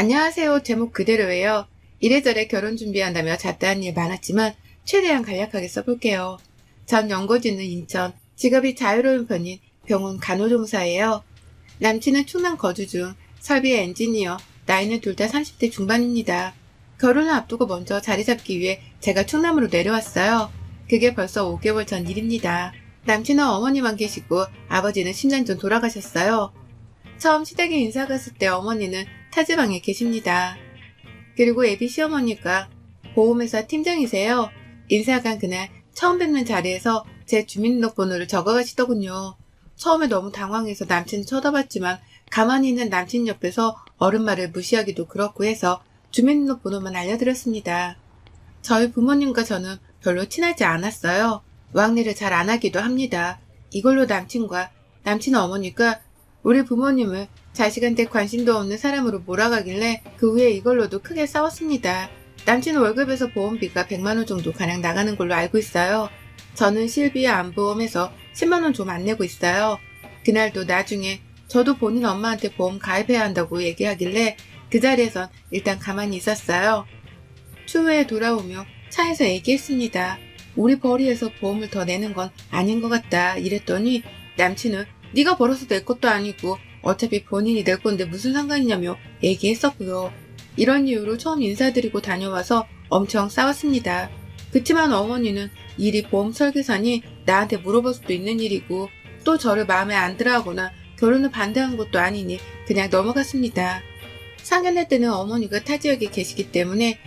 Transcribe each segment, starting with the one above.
안녕하세요. 제목 그대로예요. 이래저래 결혼 준비한다며 잡다한 일 많았지만 최대한 간략하게 써볼게요. 전 연고지는 인천, 직업이 자유로운 편인 병원 간호조무사예요. 남친은 충남 거주 중 설비의 엔지니어, 나이는 둘 다 30대 중반입니다. 결혼을 앞두고 먼저 자리 잡기 위해 제가 충남으로 내려왔어요. 그게 벌써 5개월 전 일입니다. 남친은 어머니만 계시고 아버지는 10년 전 돌아가셨어요. 처음 시댁에 인사 갔을 때 어머니는 타지방에 계십니다. 그리고 애비 시어머니가 보험회사 팀장이세요. 인사 간 그날 처음 뵙는 자리에서 제 주민등록번호를 적어가시더군요. 처음에 너무 당황해서 남친을 쳐다봤지만 가만히 있는 남친 옆에서 어른 말을 무시하기도 그렇고 해서 주민등록번호만 알려드렸습니다. 저희 부모님과 저는 별로 친하지 않았어요. 왕래를 잘 안 하기도 합니다. 이걸로 남친 어머니가 우리 부모님을 자식한테 관심도 없는 사람으로 몰아가길래 그 후에 이걸로도 크게 싸웠습니다. 남친 월급에서 보험비가 100만원 정도 가량 나가는 걸로 알고 있어요. 저는 실비와 안보험에서 10만원 좀 안 내고 있어요. 그날도 나중에 저도 본인 엄마한테 보험 가입해야 한다고 얘기하길래 그 자리에선 일단 가만히 있었어요. 추후에 돌아오며 차에서 얘기했습니다. 우리 벌이에서 보험을 더 내는 건 아닌 것 같다 이랬더니 남친은 네가 벌어서 낼 것도 아니고 어차피 본인이 낼 건데 무슨 상관이냐며 얘기했었고요. 이런 이유로 처음 인사드리고 다녀와서 엄청 싸웠습니다. 그치만 어머니는 일이 보험 설계사니 나한테 물어볼 수도 있는 일이고 또 저를 마음에 안 들어하거나 결혼을 반대한 것도 아니니 그냥 넘어갔습니다. 상견례 때는 어머니가 타 지역에 계시기 때문에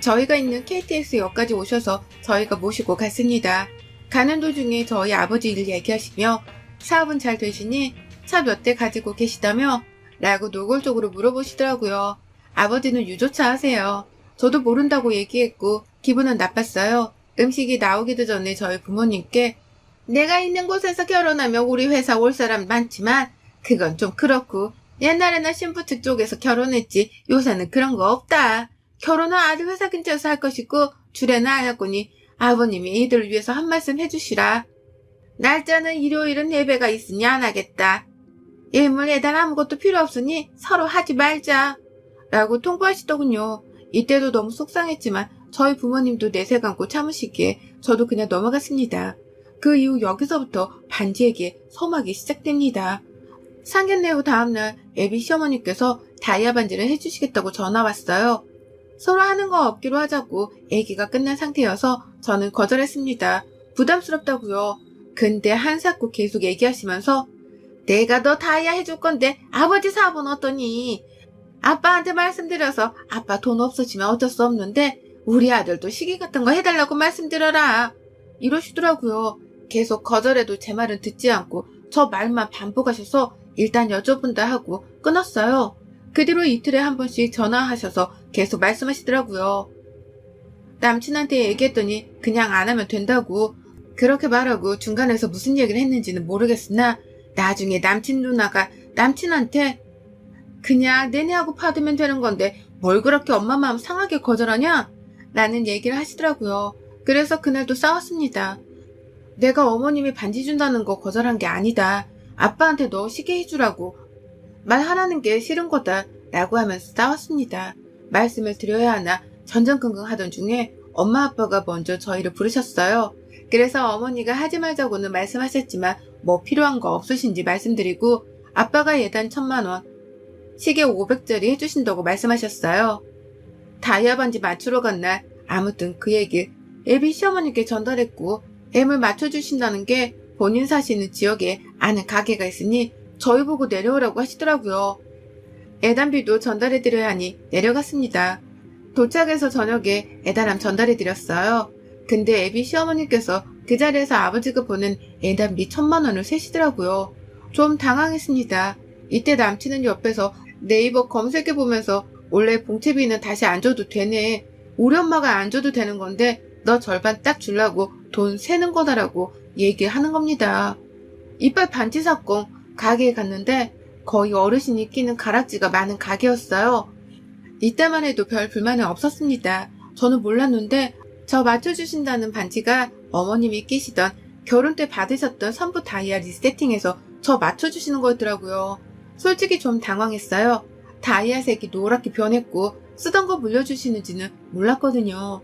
저희가 있는 KTX역까지 오셔서 저희가 모시고 갔습니다. 가는 도중에 저희 아버지 일 얘기하시며 사업은 잘 되시니 차 몇 대 가지고 계시다며? 라고 노골적으로 물어보시더라고요. 아버지는 유조차 하세요. 저도 모른다고 얘기했고 기분은 나빴어요. 음식이 나오기도 전에 저희 부모님께 내가 있는 곳에서 결혼하면 우리 회사 올 사람 많지만 그건 좀 그렇고 옛날에는 신부 측 쪽에서 결혼했지 요새는 그런 거 없다. 결혼은 아들 회사 근처에서 할 것이고 주례는 안 할 거니 아버님이 이들을 위해서 한 말씀 해주시라. 날짜는 일요일은 예배가 있으니 안 하겠다. 일물 예단 아무것도 필요 없으니 서로 하지 말자. 라고 통보하시더군요. 이때도 너무 속상했지만 저희 부모님도 내색 안고 참으시기에 저도 그냥 넘어갔습니다. 그 이후 여기서부터 반지에게 서막이 시작됩니다. 상견례 후 다음날 애비 시어머니께서 다이아 반지를 해주시겠다고 전화 왔어요. 서로 하는 거 없기로 하자고 얘기가 끝난 상태여서 저는 거절했습니다. 부담스럽다고요. 근데 한사코 계속 얘기하시면서 내가 너 다이아 해줄 건데 아버지 사업은 어떠니? 아빠한테 말씀드려서 아빠 돈 없어지면 어쩔 수 없는데 우리 아들도 시계 같은 거 해달라고 말씀드려라. 이러시더라고요. 계속 거절해도 제 말은 듣지 않고 저 말만 반복하셔서 일단 여쭤본다 하고 끊었어요. 그 뒤로 이틀에 한 번씩 전화하셔서 계속 말씀하시더라고요. 남친한테 얘기했더니 그냥 안 하면 된다고 그렇게 말하고 중간에서 무슨 얘기를 했는지는 모르겠으나 나중에 남친 누나가 남친한테 그냥 내내하고 받으면 되는 건데 뭘 그렇게 엄마 마음 상하게 거절하냐? 라는 얘기를 하시더라고요. 그래서 그날도 싸웠습니다. 내가 어머님이 반지 준다는 거 거절한 게 아니다. 아빠한테 너 시계 해주라고 말하라는 게 싫은 거다 라고 하면서 싸웠습니다. 말씀을 드려야 하나 전전긍긍 하던 중에 엄마 아빠가 먼저 저희를 부르셨어요. 그래서 어머니가 하지 말자고는 말씀하셨지만 뭐 필요한 거 없으신지 말씀드리고 아빠가 예단 1000만원, 시계 500짜리 해주신다고 말씀하셨어요. 다이아 반지 맞추러 간 날 아무튼 그 얘기 애비 시어머니께 전달했고 애물 맞춰주신다는 게 본인 사시는 지역에 아는 가게가 있으니 저희 보고 내려오라고 하시더라고요. 애단비도 전달해드려야 하니 내려갔습니다. 도착해서 저녁에 애단함 전달해드렸어요. 근데 애비 시어머니께서 그 자리에서 아버지가 보낸 애단비 1000만원을 세시더라고요. 좀 당황했습니다. 이때 남친은 옆에서 네이버 검색해보면서 원래 봉채비는 다시 안 줘도 되네. 우리 엄마가 안 줘도 되는 건데 너 절반 딱 주려고 돈 세는 거다라고 얘기하는 겁니다. 이빨 반지 사건 가게에 갔는데 거의 어르신이 끼는 가락지가 많은 가게였어요. 이때만 해도 별 불만은 없었습니다. 저는 몰랐는데 저 맞춰주신다는 반지가 어머님이 끼시던 결혼 때 받으셨던 선부 다이아 리세팅해서 저 맞춰주시는 거였더라고요. 솔직히 좀 당황했어요. 다이아색이 노랗게 변했고 쓰던 거 물려주시는지는 몰랐거든요.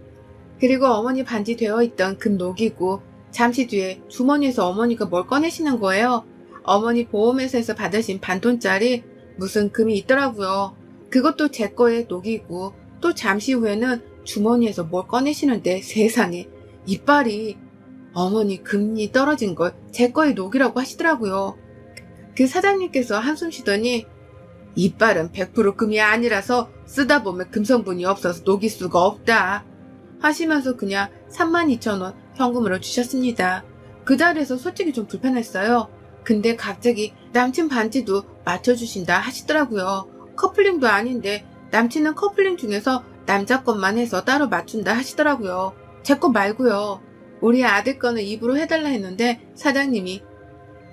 그리고 어머니 반지 되어 있던 금 녹이고 잠시 뒤에 주머니에서 어머니가 뭘 꺼내시는 거예요. 어머니 보험회사에서 받으신 반돈짜리 무슨 금이 있더라고요. 그것도 제 거에 녹이고 또 잠시 후에는 주머니에서 뭘 꺼내시는데 세상에 이빨이 어머니 금이 떨어진 걸 제 거에 녹이라고 하시더라고요. 그 사장님께서 한숨 쉬더니 이빨은 100% 금이 아니라서 쓰다 보면 금 성분이 없어서 녹일 수가 없다 하시면서 그냥 32,000원 현금으로 주셨습니다. 그 자리에서 솔직히 좀 불편했어요. 근데 갑자기 남친 반지도 맞춰주신다 하시더라고요. 커플링도 아닌데 남친은 커플링 중에서 남자 것만 해서 따로 맞춘다 하시더라고요. 제 거 말고요. 우리 아들 거는 입으로 해달라 했는데 사장님이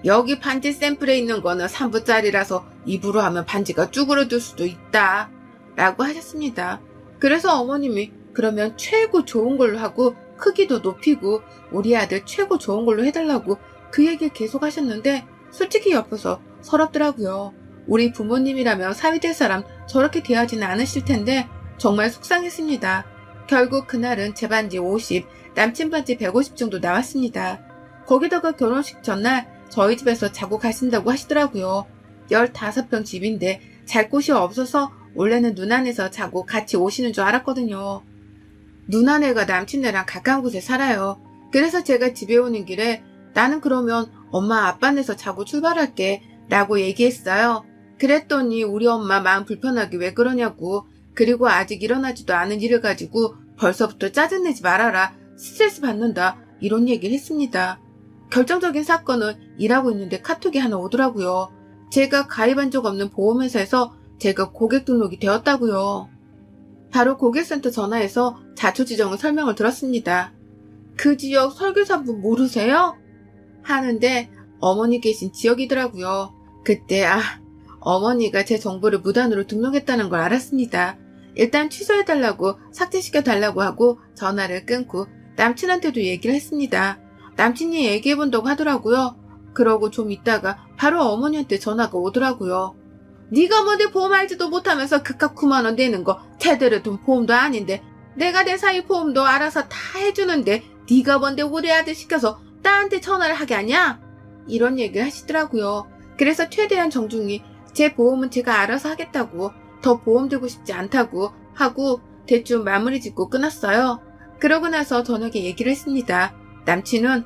여기 반지 샘플에 있는 거는 3부짜리라서 입으로 하면 반지가 쭈그러들 수도 있다 라고 하셨습니다. 그래서 어머님이 그러면 최고 좋은 걸로 하고 크기도 높이고 우리 아들 최고 좋은 걸로 해달라고 그 얘기를 계속 하셨는데 솔직히 옆에서 서럽더라고요. 우리 부모님이라면 사위 될 사람 저렇게 대하지는 않으실 텐데 정말 속상했습니다. 결국 그날은 제 반지 50, 남친 반지 150 정도 나왔습니다. 거기다가 결혼식 전날 저희 집에서 자고 가신다고 하시더라고요. 15평 집인데 잘 곳이 없어서 원래는 누나네에서 자고 같이 오시는 줄 알았거든요. 누나네가 남친네랑 가까운 곳에 살아요. 그래서 제가 집에 오는 길에 나는 그러면 엄마 아빠네에서 자고 출발할게 라고 얘기했어요. 그랬더니 우리 엄마 마음 불편하게 왜 그러냐고 그리고 아직 일어나지도 않은 일을 가지고 벌써부터 짜증내지 말아라 스트레스 받는다 이런 얘기를 했습니다. 결정적인 사건은 일하고 있는데 카톡이 하나 오더라고요. 제가 가입한 적 없는 보험회사에서 제가 고객 등록이 되었다고요. 바로 고객센터 전화해서 자초지종을 설명을 들었습니다. 그 지역 설계사분 모르세요? 하는데 어머니 계신 지역이더라고요. 그때 어머니가 제 정보를 무단으로 등록했다는 걸 알았습니다. 일단 취소해달라고 삭제시켜달라고 하고 전화를 끊고 남친한테도 얘기를 했습니다. 남친이 얘기해본다고 하더라고요. 그러고 좀 있다가 바로 어머니한테 전화가 오더라고요. 네가 뭔데 보험 알지도 못하면서 그깟 9만 원 내는 거 제대로 돈 보험도 아닌데 내가 내 사이 보험도 알아서 다 해주는데 네가 뭔데 우리 아들 시켜서 나한테 전화를 하게 하냐? 이런 얘기를 하시더라고요. 그래서 최대한 정중히 제 보험은 제가 알아서 하겠다고 더 보험 들고 싶지 않다고 하고 대충 마무리 짓고 끊었어요. 그러고 나서 저녁에 얘기를 했습니다. 남친은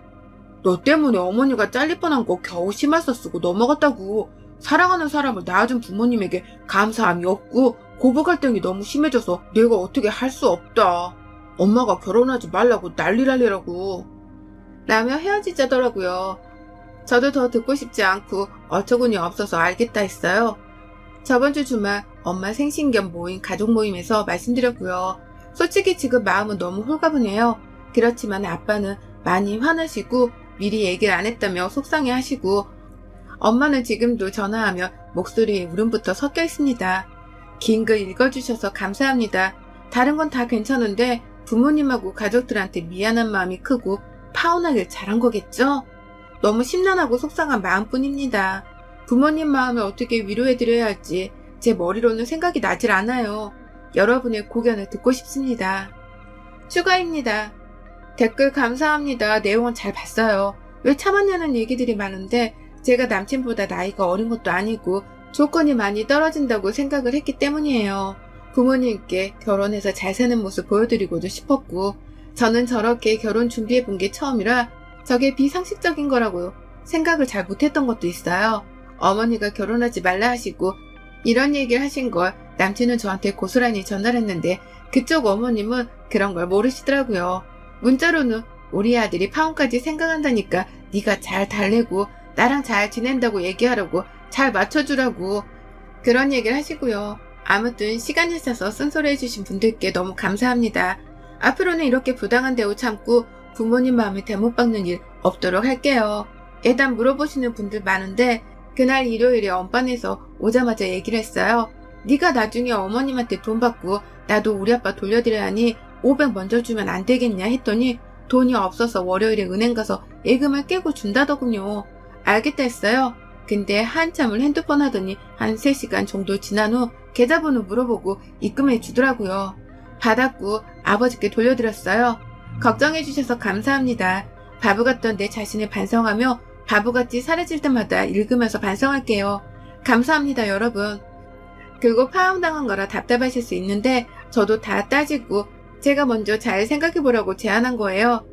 너 때문에 어머니가 잘릴 뻔한 거 겨우 심할서 쓰고 넘어갔다고. 사랑하는 사람을 낳아준 부모님에게 감사함이 없고 고부 갈등이 너무 심해져서 내가 어떻게 할 수 없다. 엄마가 결혼하지 말라고 난리라고 라며 헤어지자더라고요. 저도 더 듣고 싶지 않고 어처구니 없어서 알겠다 했어요. 저번 주 주말 엄마 생신 겸 모인 가족 모임에서 말씀드렸고요. 솔직히 지금 마음은 너무 홀가분해요. 그렇지만 아빠는 많이 화나시고 미리 얘기를 안 했다며 속상해 하시고 엄마는 지금도 전화하며 목소리에 울음부터 섞여 있습니다. 긴 글 읽어주셔서 감사합니다. 다른 건 다 괜찮은데 부모님하고 가족들한테 미안한 마음이 크고 파혼하길 잘한 거겠죠? 너무 심란하고 속상한 마음뿐입니다. 부모님 마음을 어떻게 위로해드려야 할지 제 머리로는 생각이 나질 않아요. 여러분의 고견을 듣고 싶습니다. 추가입니다. 댓글 감사합니다. 내용은 잘 봤어요. 왜 참았냐는 얘기들이 많은데 제가 남친보다 나이가 어린 것도 아니고 조건이 많이 떨어진다고 생각을 했기 때문이에요. 부모님께 결혼해서 잘 사는 모습 보여드리고도 싶었고 저는 저렇게 결혼 준비해본 게 처음이라 저게 비상식적인 거라고 생각을 잘 못했던 것도 있어요. 어머니가 결혼하지 말라 하시고 이런 얘기를 하신 걸 남친은 저한테 고스란히 전달했는데 그쪽 어머님은 그런 걸 모르시더라고요. 문자로는 우리 아들이 파혼까지 생각한다니까 네가 잘 달래고 나랑 잘 지낸다고 얘기하라고 잘 맞춰주라고 그런 얘기를 하시고요. 아무튼 시간 내셔서 쓴소리 해주신 분들께 너무 감사합니다. 앞으로는 이렇게 부당한 대우 참고 부모님 마음에 대못 박는 일 없도록 할게요. 애단 물어보시는 분들 많은데 그날 일요일에 엄반에서 오자마자 얘기를 했어요. 네가 나중에 어머님한테 돈 받고 나도 우리 아빠 돌려드려야 하니 500 먼저 주면 안 되겠냐 했더니 돈이 없어서 월요일에 은행 가서 예금을 깨고 준다더군요. 알겠다 했어요. 근데 한참을 핸드폰 하더니 한 3시간 정도 지난 후 계좌번호 물어보고 입금해 주더라고요. 받았고 아버지께 돌려드렸어요. 걱정해 주셔서 감사합니다. 바보 같던 내 자신을 반성하며 바보같이 사라질 때마다 읽으면서 반성할게요. 감사합니다, 여러분. 그리고 파혼당한 거라 답답하실 수 있는데 저도 다 따지고 제가 먼저 잘 생각해보라고 제안한 거예요.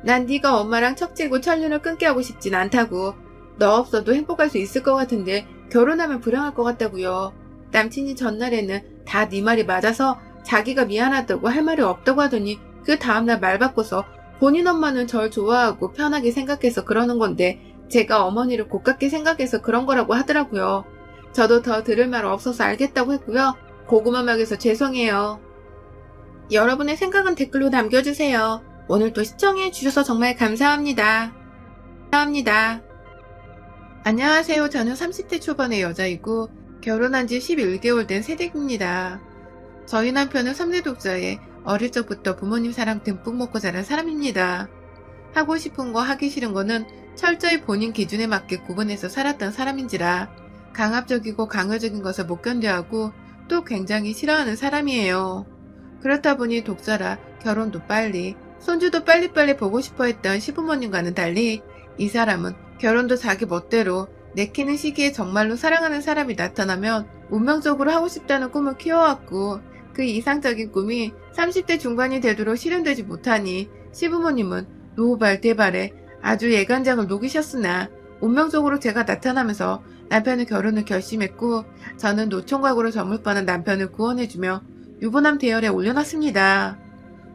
난 네가 엄마랑 척지고 천륜을 끊게 하고 싶진 않다고. 너 없어도 행복할 수 있을 것 같은데 결혼하면 불행할 것 같다고요. 남친이 전날에는 다 네 말이 맞아서 자기가 미안하다고 할 말이 없다고 하더니 그 다음날 말 바꿔서 본인 엄마는 절 좋아하고 편하게 생각해서 그러는 건데 제가 어머니를 고깝게 생각해서 그런 거라고 하더라고요. 저도 더 들을 말 없어서 알겠다고 했고요. 고구마 먹여서 죄송해요. 여러분의 생각은 댓글로 남겨주세요. 오늘도 시청해주셔서 정말 감사합니다. 감사합니다. 안녕하세요. 저는 30대 초반의 여자이고 결혼한 지 11개월 된 새댁입니다. 저희 남편은 3대 독자에 어릴 적부터 부모님 사랑 듬뿍 먹고 자란 사람입니다. 하고 싶은 거 하기 싫은 거는 철저히 본인 기준에 맞게 구분해서 살았던 사람인지라 강압적이고 강요적인 것을 못 견뎌하고 또 굉장히 싫어하는 사람이에요. 그렇다 보니 독자라 결혼도 빨리, 손주도 빨리빨리 보고 싶어 했던 시부모님과는 달리 이 사람은 결혼도 자기 멋대로 내키는 시기에 정말로 사랑하는 사람이 나타나면 운명적으로 하고 싶다는 꿈을 키워왔고 그 이상적인 꿈이 30대 중반이 되도록 실현되지 못하니 시부모님은 노후발대발에 아주 예간장을 녹이셨으나 운명적으로 제가 나타나면서 남편의 결혼을 결심했고 저는 노총각으로 저물 뻔한 남편을 구원해주며 유부남 대열에 올려놨습니다.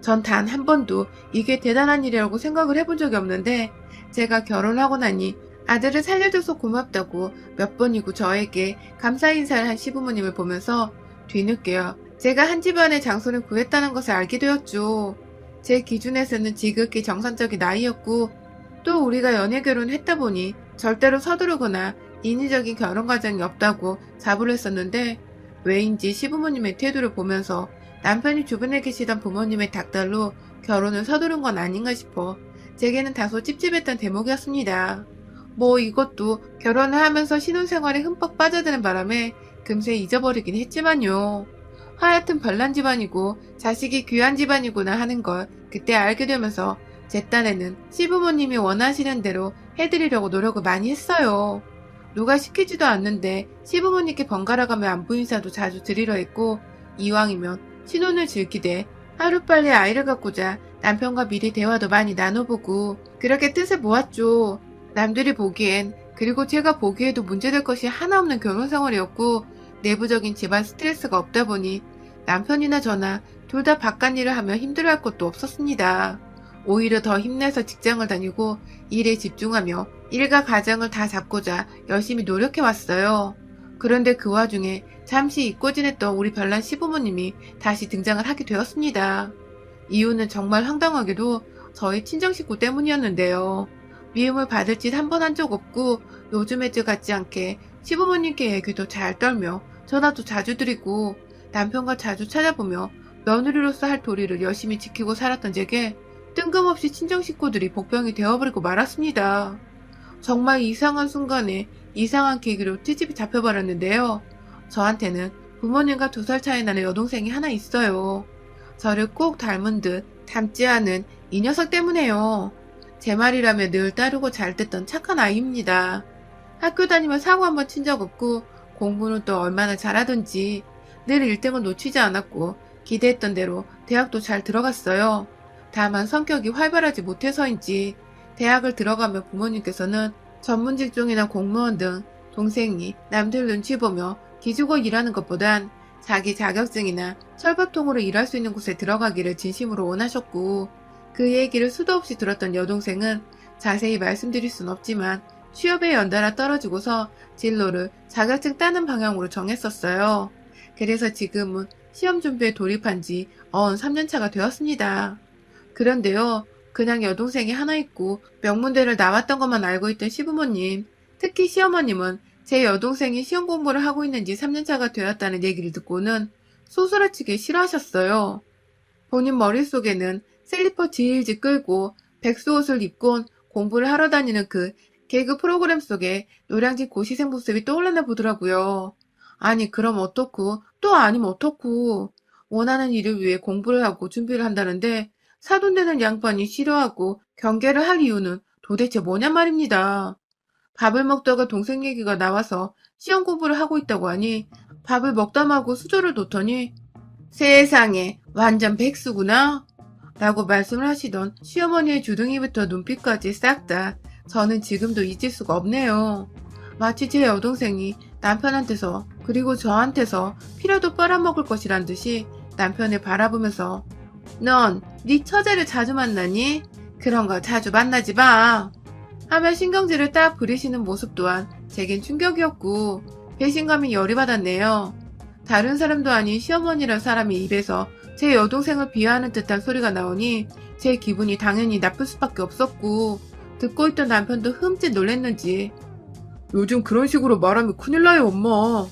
전 단 한 번도 이게 대단한 일이라고 생각을 해본 적이 없는데 제가 결혼하고 나니 아들을 살려줘서 고맙다고 몇 번이고 저에게 감사 인사를 한 시부모님을 보면서 뒤늦게요. 제가 한 집안의 장소를 구했다는 것을 알게 되었죠. 제 기준에서는 지극히 정상적인 나이였고 또 우리가 연애 결혼했다 보니 절대로 서두르거나 인위적인 결혼 과정이 없다고 자부를 했었는데 왜인지 시부모님의 태도를 보면서 남편이 주변에 계시던 부모님의 닥달로 결혼을 서두른 건 아닌가 싶어 제게는 다소 찝찝했던 대목이었습니다. 뭐 이것도 결혼을 하면서 신혼생활에 흠뻑 빠져드는 바람에 금세 잊어버리긴 했지만요. 하여튼 별난 집안이고 자식이 귀한 집안이구나 하는 걸 그때 알게 되면서 제 딴에는 시부모님이 원하시는 대로 해드리려고 노력을 많이 했어요. 누가 시키지도 않는데 시부모님께 번갈아가며 안부 인사도 자주 드리려 했고 이왕이면 신혼을 즐기되 하루빨리 아이를 갖고자 남편과 미리 대화도 많이 나눠보고 그렇게 뜻을 모았죠. 남들이 보기엔 그리고 제가 보기에도 문제될 것이 하나 없는 결혼생활이었고 내부적인 집안 스트레스가 없다 보니 남편이나 저나 둘 다 바깥일을 하며 힘들어할 것도 없었습니다. 오히려 더 힘내서 직장을 다니고 일에 집중하며 일과 가정을 다 잡고자 열심히 노력해왔어요. 그런데 그 와중에 잠시 잊고 지냈던 우리 별난 시부모님이 다시 등장을 하게 되었습니다. 이유는 정말 황당하게도 저희 친정식구 때문이었는데요. 미움을 받을 짓 한 번 한 적 없고 요즘의 저 같지 않게 시부모님께 얘기도 잘 떨며 전화도 자주 드리고 남편과 자주 찾아보며 며느리로서 할 도리를 열심히 지키고 살았던 제게 뜬금없이 친정 식구들이 복병이 되어버리고 말았습니다. 정말 이상한 순간에 이상한 계기로 트집이 잡혀버렸는데요. 저한테는 부모님과 2살 차이 나는 여동생이 하나 있어요. 저를 꼭 닮은 듯 닮지 않은 이 녀석 때문에요. 제 말이라며 늘 따르고 잘 듣던 착한 아이입니다. 학교 다니며 사고 한번 친 적 없고 공부는 또 얼마나 잘하던지 늘 1등을 놓치지 않았고 기대했던 대로 대학도 잘 들어갔어요. 다만 성격이 활발하지 못해서인지 대학을 들어가며 부모님께서는 전문 직종이나 공무원 등 동생이 남들 눈치 보며 기죽어 일하는 것보단 자기 자격증이나 철밥통으로 일할 수 있는 곳에 들어가기를 진심으로 원하셨고 그 얘기를 수도 없이 들었던 여동생은 자세히 말씀드릴 순 없지만 취업에 연달아 떨어지고서 진로를 자격증 따는 방향으로 정했었어요. 그래서 지금은 시험 준비에 돌입한 지 3년차가 되었습니다. 그런데요, 그냥 여동생이 하나 있고 명문대를 나왔던 것만 알고 있던 시부모님, 특히 시어머님은 제 여동생이 시험 공부를 하고 있는 지 3년차가 되었다는 얘기를 듣고는 소스라치게 싫어하셨어요. 본인 머릿속에는 슬리퍼 질질 끌고 백수옷을 입고 공부를 하러 다니는 그 개그 프로그램 속에 노량진 고시생 모습이 떠올랐나 보더라고요. 아니, 그럼 어떻고? 또 아니면 어떻고? 원하는 일을 위해 공부를 하고 준비를 한다는데 사돈되는 양반이 싫어하고 경계를 할 이유는 도대체 뭐냔 말입니다. 밥을 먹다가 동생 얘기가 나와서 시험 공부를 하고 있다고 하니 밥을 먹다 말고 수저를 놓더니 세상에 완전 백수구나 라고 말씀을 하시던 시어머니의 주둥이부터 눈빛까지 싹 다 저는 지금도 잊을 수가 없네요. 마치 제 여동생이 남편한테서 그리고 저한테서 피라도 빨아먹을 것이란 듯이 남편을 바라보면서 넌 네 처제를 자주 만나니? 그런 거 자주 만나지 마. 하며 신경질을 딱 부리시는 모습 또한 제겐 충격이었고 배신감이 열이 받았네요. 다른 사람도 아닌 시어머니란 사람이 입에서 제 여동생을 비하하는 듯한 소리가 나오니 제 기분이 당연히 나쁠 수밖에 없었고 듣고 있던 남편도 흠칫 놀랬는지 요즘 그런 식으로 말하면 큰일 나요 엄마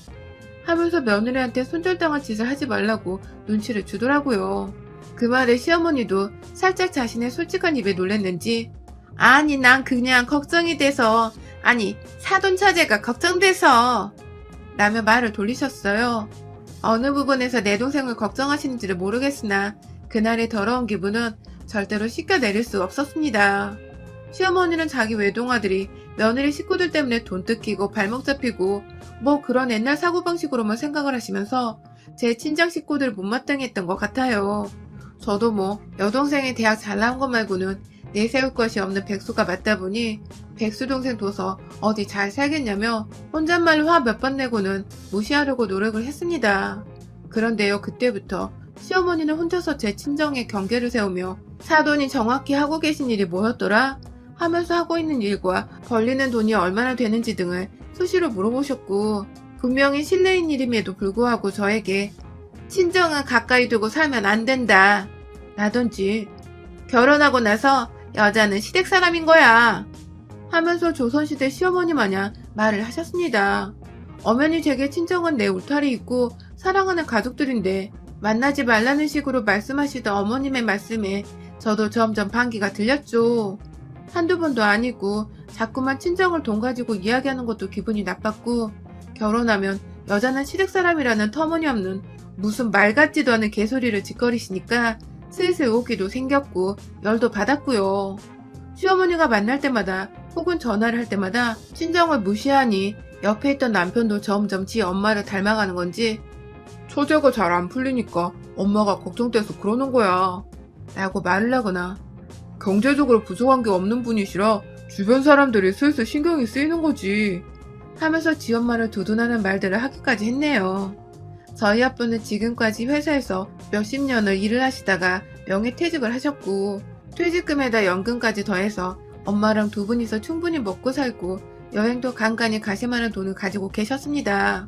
하면서 며느리한테 손절당한 짓을 하지 말라고 눈치를 주더라고요. 그 말에 시어머니도 살짝 자신의 솔직한 입에 놀랬는지 아니 난 그냥 걱정이 돼서 아니 사돈 처제가 걱정돼서 라며 말을 돌리셨어요. 어느 부분에서 내 동생을 걱정하시는지를 모르겠으나 그날의 더러운 기분은 절대로 씻겨내릴 수 없었습니다. 시어머니는 자기 외동아들이 며느리 식구들 때문에 돈 뜯기고 발목 잡히고 뭐 그런 옛날 사고방식으로만 생각을 하시면서 제 친정 식구들을 못마땅히 했던 것 같아요. 저도 뭐 여동생이 대학 잘 나온 것 말고는 내세울 것이 없는 백수가 맞다 보니 백수 동생 둬서 어디 잘 살겠냐며 혼잣말로 화 몇 번 내고는 무시하려고 노력을 했습니다. 그런데요, 그때부터 시어머니는 혼자서 제 친정에 경계를 세우며 사돈이 정확히 하고 계신 일이 뭐였더라? 하면서 하고 있는 일과 벌리는 돈이 얼마나 되는지 등을 수시로 물어보셨고 분명히 실례인 일임에도 불구하고 저에게 친정은 가까이 두고 살면 안 된다 라든지 결혼하고 나서 여자는 시댁 사람인 거야 하면서 조선시대 시어머니 마냥 말을 하셨습니다. 엄연히 제게 친정은 내 울타리 있고 사랑하는 가족들인데 만나지 말라는 식으로 말씀하시던 어머님의 말씀에 저도 점점 반기가 들렸죠. 한두 번도 아니고 자꾸만 친정을 돈 가지고 이야기하는 것도 기분이 나빴고 결혼하면 여자는 시댁 사람이라는 터무니없는 무슨 말 같지도 않은 개소리를 짓거리시니까 슬슬 오기도 생겼고 열도 받았고요. 시어머니가 만날 때마다 혹은 전화를 할 때마다 친정을 무시하니 옆에 있던 남편도 점점 지 엄마를 닮아가는 건지 처제가 잘 안 풀리니까 엄마가 걱정돼서 그러는 거야 라고 말을 하거나 경제적으로 부족한 게 없는 분이시라 주변 사람들이 슬슬 신경이 쓰이는 거지 하면서 지 엄마를 두둔하는 말들을 하기까지 했네요. 저희 아빠는 지금까지 회사에서 몇십 년을 일을 하시다가 명예퇴직을 하셨고 퇴직금에다 연금까지 더해서 엄마랑 두 분이서 충분히 먹고 살고 여행도 간간히 가실 만한 돈을 가지고 계셨습니다.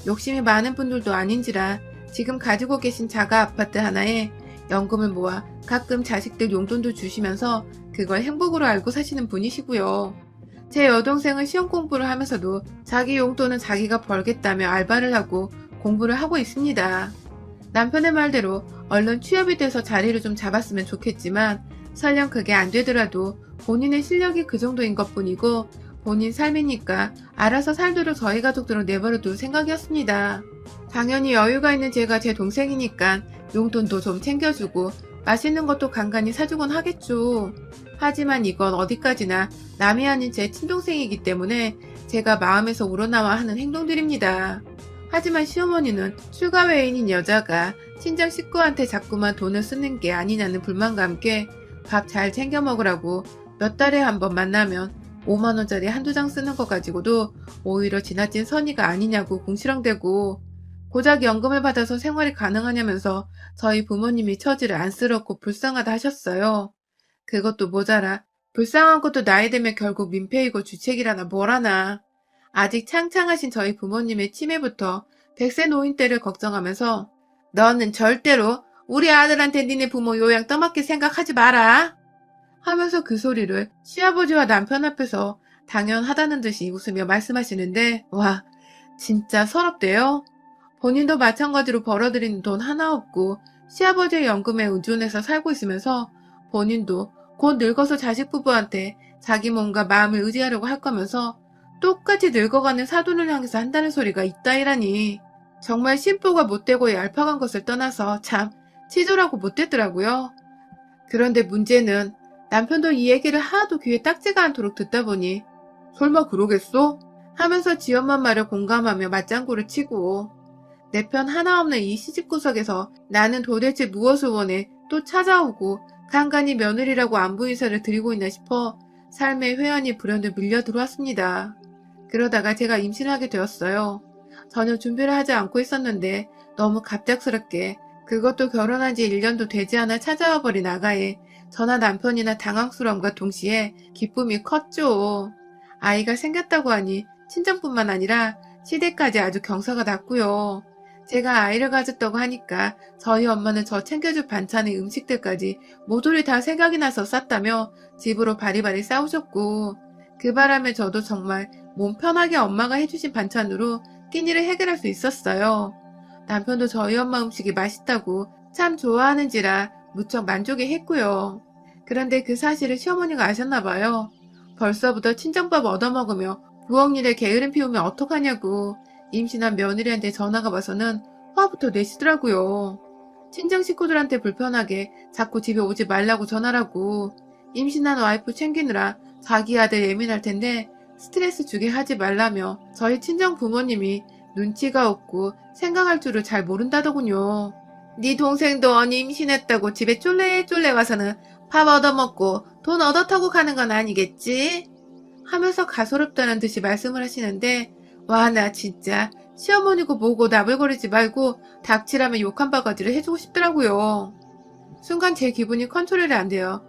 욕심이 많은 분들도 아닌지라 지금 가지고 계신 자가 아파트 하나에 연금을 모아 가끔 자식들 용돈도 주시면서 그걸 행복으로 알고 사시는 분이시고요. 제 여동생은 시험 공부를 하면서도 자기 용돈은 자기가 벌겠다며 알바를 하고 공부를 하고 있습니다. 남편의 말대로 얼른 취업이 돼서 자리를 좀 잡았으면 좋겠지만 설령 그게 안 되더라도 본인의 실력이 그 정도인 것뿐이고 본인 삶이니까 알아서 살도록 저희 가족들을 내버려둘 생각이었습니다. 당연히 여유가 있는 제가 제 동생이니까 용돈도 좀 챙겨주고 맛있는 것도 간간히 사주곤 하겠죠. 하지만 이건 어디까지나 남이 아닌 제 친동생이기 때문에 제가 마음에서 우러나와 하는 행동들입니다. 하지만 시어머니는 출가 외인인 여자가 친정 식구한테 자꾸만 돈을 쓰는 게 아니냐는 불만과 함께 밥 잘 챙겨 먹으라고 몇 달에 한 번 만나면 5만원짜리 한두 장 쓰는 거 가지고도 오히려 지나친 선의가 아니냐고 궁시렁대고 고작 연금을 받아서 생활이 가능하냐면서 저희 부모님이 처지를 안쓰럽고 불쌍하다 하셨어요. 그것도 모자라 불쌍한 것도 나이 들면 결국 민폐이고 주책이라나 뭐라나. 아직 창창하신 저희 부모님의 치매부터 100세 노인 때를 걱정하면서 너는 절대로 우리 아들한테 니네 부모 요양 떠맡길 생각하지 마라 하면서 그 소리를 시아버지와 남편 앞에서 당연하다는 듯이 웃으며 말씀하시는데 와 진짜 서럽대요. 본인도 마찬가지로 벌어들이는 돈 하나 없고 시아버지의 연금에 의존해서 살고 있으면서 본인도 곧 늙어서 자식 부부한테 자기 몸과 마음을 의지하려고 할 거면서 똑같이 늙어가는 사돈을 향해서 한다는 소리가 있다이라니. 정말 심보가 못되고 얄팍한 것을 떠나서 참 치졸하고 못됐더라고요. 그런데 문제는 남편도 이 얘기를 하도 귀에 딱지가 않도록 듣다 보니 설마 그러겠어? 하면서 지 엄마 말을 공감하며 맞장구를 치고 내 편 하나 없는 이 시집 구석에서 나는 도대체 무엇을 원해 또 찾아오고 간간히 며느리라고 안부 인사를 드리고 있나 싶어 삶의 회한이 불현듯 밀려 들어왔습니다. 그러다가 제가 임신하게 되었어요. 전혀 준비를 하지 않고 있었는데 너무 갑작스럽게 그것도 결혼한 지 1년도 되지 않아 찾아와 버린 아가에 저나 남편이나 당황스러움과 동시에 기쁨이 컸죠. 아이가 생겼다고 하니 친정뿐만 아니라 시댁까지 아주 경사가 났고요. 제가 아이를 가졌다고 하니까 저희 엄마는 저 챙겨줄 반찬의 음식들까지 모조리 다 생각이 나서 쌌다며 집으로 바리바리 싸우셨고 그 바람에 저도 정말 몸 편하게 엄마가 해주신 반찬으로 끼니를 해결할 수 있었어요. 남편도 저희 엄마 음식이 맛있다고 참 좋아하는지라 무척 만족해 했고요. 그런데 그 사실을 시어머니가 아셨나봐요. 벌써부터 친정밥 얻어먹으며 부엌 일에 게으름 피우면 어떡하냐고 임신한 며느리한테 전화가 와서는 화부터 내시더라고요. 친정 식구들한테 불편하게 자꾸 집에 오지 말라고 전화라고 임신한 와이프 챙기느라 자기 아들 예민할 텐데 스트레스 주게 하지 말라며 저희 친정 부모님이 눈치가 없고 생각할 줄을 잘 모른다더군요. 네 동생도 언니 임신했다고 집에 쫄래쫄래 와서는 밥 얻어먹고 돈 얻어타고 가는 건 아니겠지? 하면서 가소롭다는 듯이 말씀을 하시는데 와 나 진짜 시어머니고 뭐고 나불거리지 말고 닥치라면 욕 한 바가지를 해주고 싶더라고요. 순간 제 기분이 컨트롤이 안 돼요.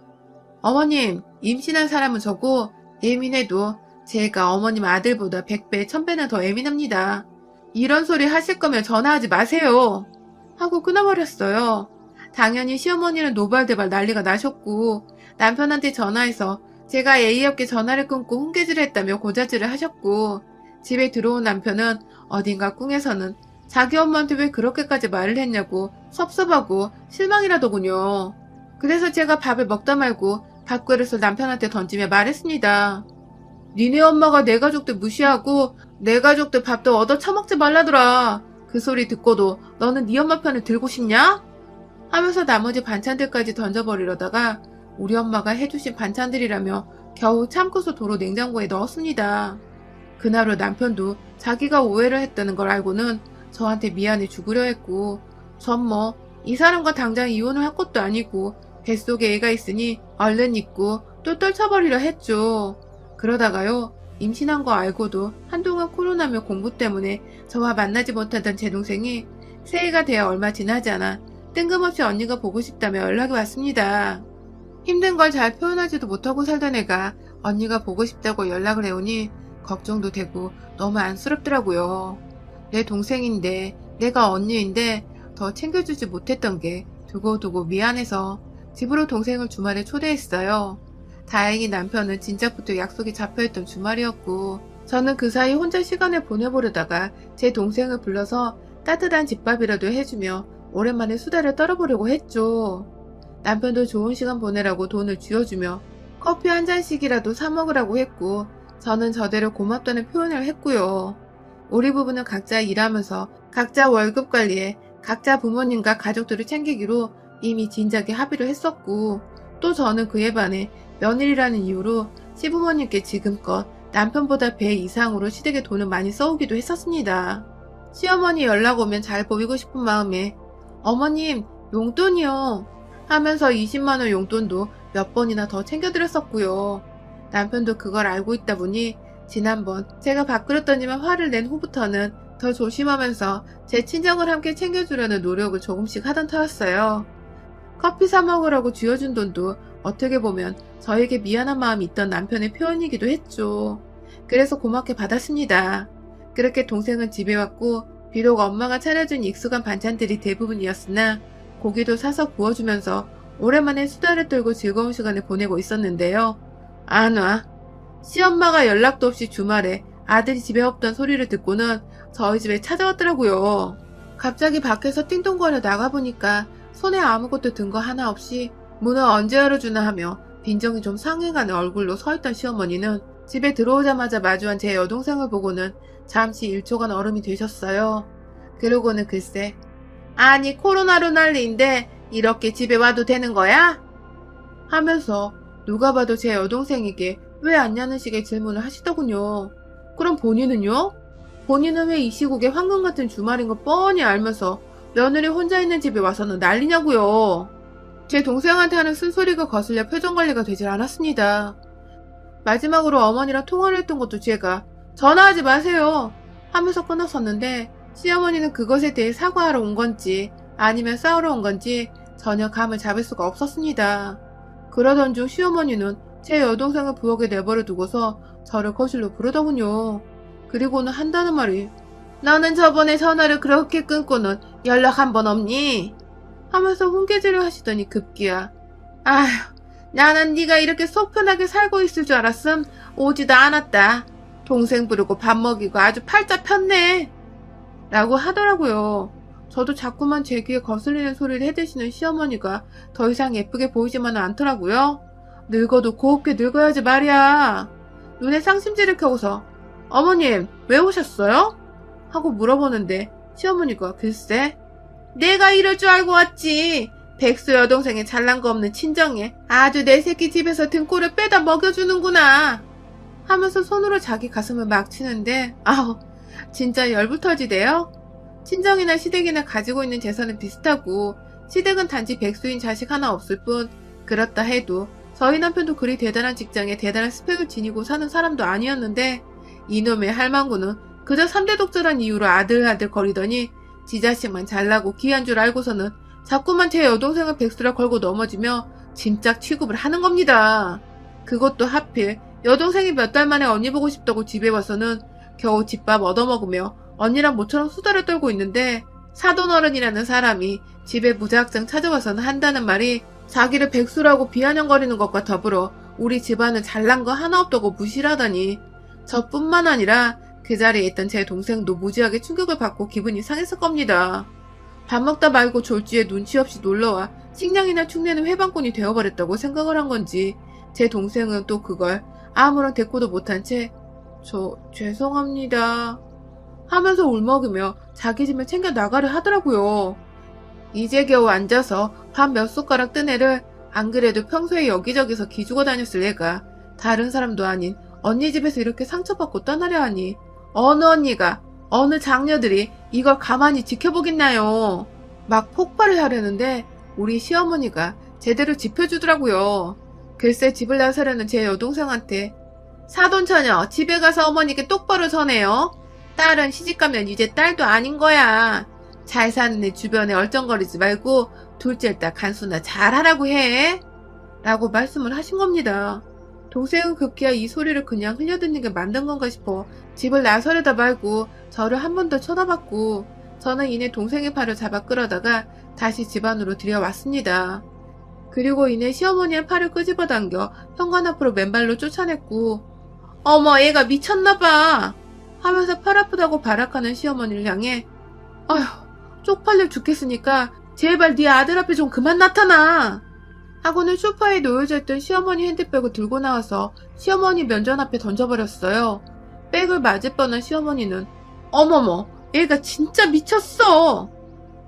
어머님 임신한 사람은 저고 예민해도 제가 어머님 아들보다 100배 1000배는 더 예민합니다. 이런 소리 하실 거면 전화하지 마세요. 하고 끊어버렸어요. 당연히 시어머니는 노발대발 난리가 나셨고 남편한테 전화해서 제가 예의 없게 전화를 끊고 훈계질을 했다며 고자질을 하셨고 집에 들어온 남편은 어딘가 꿍에서는 자기 엄마한테 왜 그렇게까지 말을 했냐고 섭섭하고 실망이라더군요. 그래서 제가 밥을 먹다 말고 밥그릇을 남편한테 던지며 말했습니다. 니네 엄마가 내 가족들 무시하고 내 가족들 밥도 얻어 처먹지 말라더라. 그 소리 듣고도 너는 네 엄마 편을 들고 싶냐? 하면서 나머지 반찬들까지 던져버리려다가 우리 엄마가 해주신 반찬들이라며 겨우 참고서 도로 냉장고에 넣었습니다. 그날 후 남편도 자기가 오해를 했다는 걸 알고는 저한테 미안해 죽으려 했고 전 뭐 이 사람과 당장 이혼을 할 것도 아니고 뱃속에 애가 있으니 얼른 잊고 또 떨쳐버리려 했죠. 그러다가요 임신한 거 알고도 한동안 코로나며 공부 때문에 저와 만나지 못하던 제 동생이 새해가 되어 얼마 지나지 않아 뜬금없이 언니가 보고 싶다며 연락이 왔습니다. 힘든 걸 잘 표현하지도 못하고 살던 애가 언니가 보고 싶다고 연락을 해오니 걱정도 되고 너무 안쓰럽더라고요. 내 동생인데 내가 언니인데 더 챙겨주지 못했던 게 두고두고 미안해서 집으로 동생을 주말에 초대했어요. 다행히 남편은 진작부터 약속이 잡혀있던 주말이었고 저는 그 사이 혼자 시간을 보내보려다가 제 동생을 불러서 따뜻한 집밥이라도 해주며 오랜만에 수다를 떨어보려고 했죠. 남편도 좋은 시간 보내라고 돈을 쥐어주며 커피 한 잔씩이라도 사 먹으라고 했고 저는 저대로 고맙다는 표현을 했고요. 우리 부부는 각자 일하면서 각자 월급 관리에 각자 부모님과 가족들을 챙기기로 이미 진작에 합의를 했었고 또 저는 그에 반해 며느리라는 이유로 시부모님께 지금껏 남편보다 배 이상으로 시댁에 돈을 많이 써오기도 했었습니다. 시어머니 연락 오면 잘 보이고 싶은 마음에 어머님 용돈이요 하면서 20만원 용돈도 몇 번이나 더 챙겨드렸었고요. 남편도 그걸 알고 있다 보니 지난번 제가 밥그릇 던지면 화를 낸 후부터는 더 조심하면서 제 친정을 함께 챙겨주려는 노력을 조금씩 하던 터였어요. 커피 사 먹으라고 쥐어준 돈도 어떻게 보면 저에게 미안한 마음이 있던 남편의 표현이기도 했죠. 그래서 고맙게 받았습니다. 그렇게 동생은 집에 왔고 비록 엄마가 차려준 익숙한 반찬들이 대부분이었으나 고기도 사서 구워주면서 오랜만에 수다를 떨고 즐거운 시간을 보내고 있었는데요. 안 와. 시엄마가 연락도 없이 주말에 아들이 집에 없던 소리를 듣고는 저희 집에 찾아왔더라고요. 갑자기 밖에서 띵동거려 나가보니까 손에 아무것도 든 거 하나 없이 문을 언제 열어주나 하며 빈정이 좀 상해가는 얼굴로 서있던 시어머니는 집에 들어오자마자 마주한 제 여동생을 보고는 잠시 1초간 얼음이 되셨어요. 그러고는 글쎄, 아니 코로나로 난리인데 이렇게 집에 와도 되는 거야? 하면서 누가 봐도 제 여동생에게 왜 왔냐는 식의 질문을 하시더군요. 그럼 본인은요? 본인은 왜 이 시국에 황금 같은 주말인 거 뻔히 알면서 며느리 혼자 있는 집에 와서는 난리냐고요. 제 동생한테 하는 쓴소리가 거슬려 표정 관리가 되질 않았습니다. 마지막으로 어머니랑 통화를 했던 것도 제가 전화하지 마세요 하면서 끊었었는데 시어머니는 그것에 대해 사과하러 온 건지 아니면 싸우러 온 건지 전혀 감을 잡을 수가 없었습니다. 그러던 중 시어머니는 제 여동생을 부엌에 내버려 두고서 저를 거실로 부르더군요. 그리고는 한다는 말이 너는 저번에 전화를 그렇게 끊고는 연락 한 번 없니? 하면서 훈계질을 하시더니 급기야 아휴 나는 네가 이렇게 속 편하게 살고 있을 줄 알았음 오지도 않았다. 동생 부르고 밥 먹이고 아주 팔자 폈네 라고 하더라고요. 저도 자꾸만 제 귀에 거슬리는 소리를 해대시는 시어머니가 더 이상 예쁘게 보이지만은 않더라고요. 늙어도 곱게 늙어야지 말이야. 눈에 쌍심지를 켜고서 어머님 왜 오셨어요? 하고 물어보는데 시어머니가 글쎄 내가 이럴 줄 알고 왔지. 백수 여동생의 잘난 거 없는 친정에 아주 내 새끼 집에서 등골을 빼다 먹여주는구나 하면서 손으로 자기 가슴을 막 치는데 아우 진짜 열불 터지대요. 친정이나 시댁이나 가지고 있는 재산은 비슷하고 시댁은 단지 백수인 자식 하나 없을 뿐 그렇다 해도 저희 남편도 그리 대단한 직장에 대단한 스펙을 지니고 사는 사람도 아니었는데 이놈의 할망구는 그저 3대 독자란 이유로 아들아들 거리더니 지 자식만 잘나고 귀한 줄 알고서는 자꾸만 제 여동생을 백수라 걸고 넘어지며 짐짝 취급을 하는 겁니다. 그것도 하필 여동생이 몇 달 만에 언니 보고 싶다고 집에 와서는 겨우 집밥 얻어먹으며 언니랑 모처럼 수다를 떨고 있는데 사돈어른이라는 사람이 집에 무작정 찾아와서는 한다는 말이 자기를 백수라고 비아냥거리는 것과 더불어 우리 집안은 잘난 거 하나 없다고 무시를 하다니 저뿐만 아니라 그 자리에 있던 제 동생도 무지하게 충격을 받고 기분이 상했을 겁니다. 밥 먹다 말고 졸지에 눈치 없이 놀러와 식량이나 축내는 회방꾼이 되어버렸다고 생각을 한 건지 제 동생은 또 그걸 아무런 대꾸도 못한 채 죄송합니다 하면서 울먹이며 자기 짐을 챙겨 나가려 하더라고요. 이제 겨우 앉아서 밥 몇 숟가락 뜬 애를 안 그래도 평소에 여기저기서 기죽어 다녔을 애가 다른 사람도 아닌 언니 집에서 이렇게 상처받고 떠나려 하니 어느 언니가 어느 장녀들이 이걸 가만히 지켜보겠나요. 막 폭발을 하려는데 우리 시어머니가 제대로 짚어주더라고요. 글쎄 집을 나서려는 제 여동생한테 사돈처녀 집에 가서 어머니께 똑바로 전해요. 딸은 시집가면 이제 딸도 아닌 거야. 잘 사는 애 주변에 얼쩡거리지 말고 둘째 딸 간수나 잘하라고 해 라고 말씀을 하신 겁니다. 동생은 급기야 이 소리를 그냥 흘려듣는 게 맞는 건가 싶어 집을 나서려다 말고 저를 한 번 더 쳐다봤고 저는 이내 동생의 팔을 잡아 끌어다가 다시 집 안으로 들여왔습니다. 그리고 이내 시어머니의 팔을 끄집어 당겨 현관 앞으로 맨발로 쫓아냈고 어머 얘가 미쳤나봐 하면서 팔 아프다고 발악하는 시어머니를 향해 아휴 쪽팔려 죽겠으니까 제발 네 아들 앞에 좀 그만 나타나 하고는 소파에 놓여져 있던 시어머니 핸드백을 들고 나와서 시어머니 면전 앞에 던져버렸어요. 백을 맞을 뻔한 시어머니는 어머머 얘가 진짜 미쳤어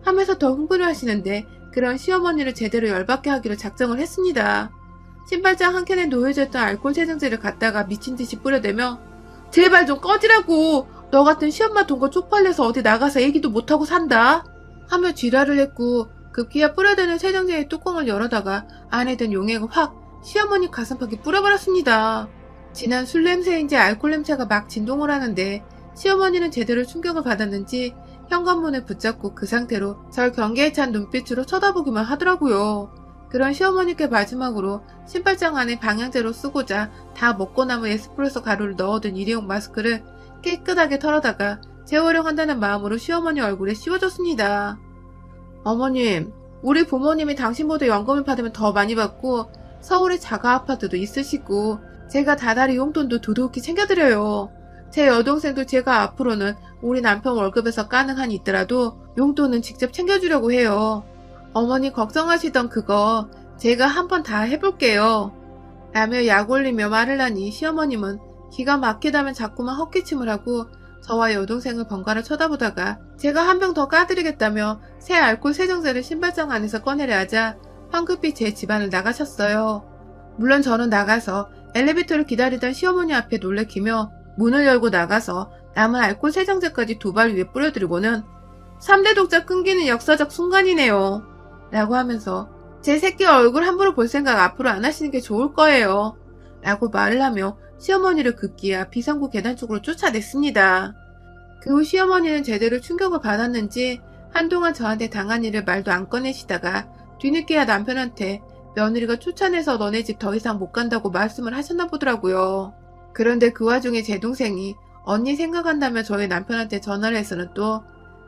하면서 더 흥분을 하시는데 그런 시어머니를 제대로 열받게 하기로 작정을 했습니다. 신발장 한 켠에 놓여져 있던 알코올 세정제를 갖다가 미친듯이 뿌려대며 제발 좀 꺼지라고 너 같은 시엄마 돈 거 쪽팔려서 어디 나가서 얘기도 못하고 산다 하며 쥐라를 했고 급기야 뿌려대는 세정제의 뚜껑을 열어다가 안에 든 용액을 확 시어머니 가슴팍에 뿌려버렸습니다. 진한 술 냄새인지 알코올 냄새가 막 진동을 하는데 시어머니는 제대로 충격을 받았는지 현관문을 붙잡고 그 상태로 절 경계에 찬 눈빛으로 쳐다보기만 하더라고요. 그런 시어머니께 마지막으로 신발장 안에 방향제로 쓰고자 다 먹고 남은 에스프레소 가루를 넣어둔 일회용 마스크를 깨끗하게 털어다가 재활용한다는 마음으로 시어머니 얼굴에 씌워줬습니다. 어머님, 우리 부모님이 당신보다 연금을 받으면 더 많이 받고 서울에 자가 아파트도 있으시고 제가 다달이 용돈도 두둑히 챙겨드려요. 제 여동생도 제가 앞으로는 우리 남편 월급에서 까는 한이 있더라도 용돈은 직접 챙겨주려고 해요. 어머니 걱정하시던 그거 제가 한번 다 해볼게요. 라며 약 올리며 말을 하니 시어머님은 기가 막히다면 자꾸만 헛기침을 하고 저와 여동생을 번갈아 쳐다보다가 제가 한 병 더 까드리겠다며 새 알코올 세정제를 신발장 안에서 꺼내려 하자 황급히 제 집안을 나가셨어요. 물론 저는 나가서 엘리베이터를 기다리던 시어머니 앞에 놀래키며 문을 열고 나가서 남은 알코올 세정제까지 두 발 위에 뿌려드리고는 3대 독자 끊기는 역사적 순간이네요. 라고 하면서 제 새끼 얼굴 함부로 볼 생각 앞으로 안 하시는 게 좋을 거예요. 라고 말을 하며 시어머니를 급기야 비상구 계단 쪽으로 쫓아냈습니다. 그 후 시어머니는 제대로 충격을 받았는지 한동안 저한테 당한 일을 말도 안 꺼내시다가 뒤늦게야 남편한테 며느리가 쫓아내서 너네 집 더 이상 못 간다고 말씀을 하셨나 보더라고요. 그런데 그 와중에 제 동생이 언니 생각한다며 저희 남편한테 전화를 해서는 또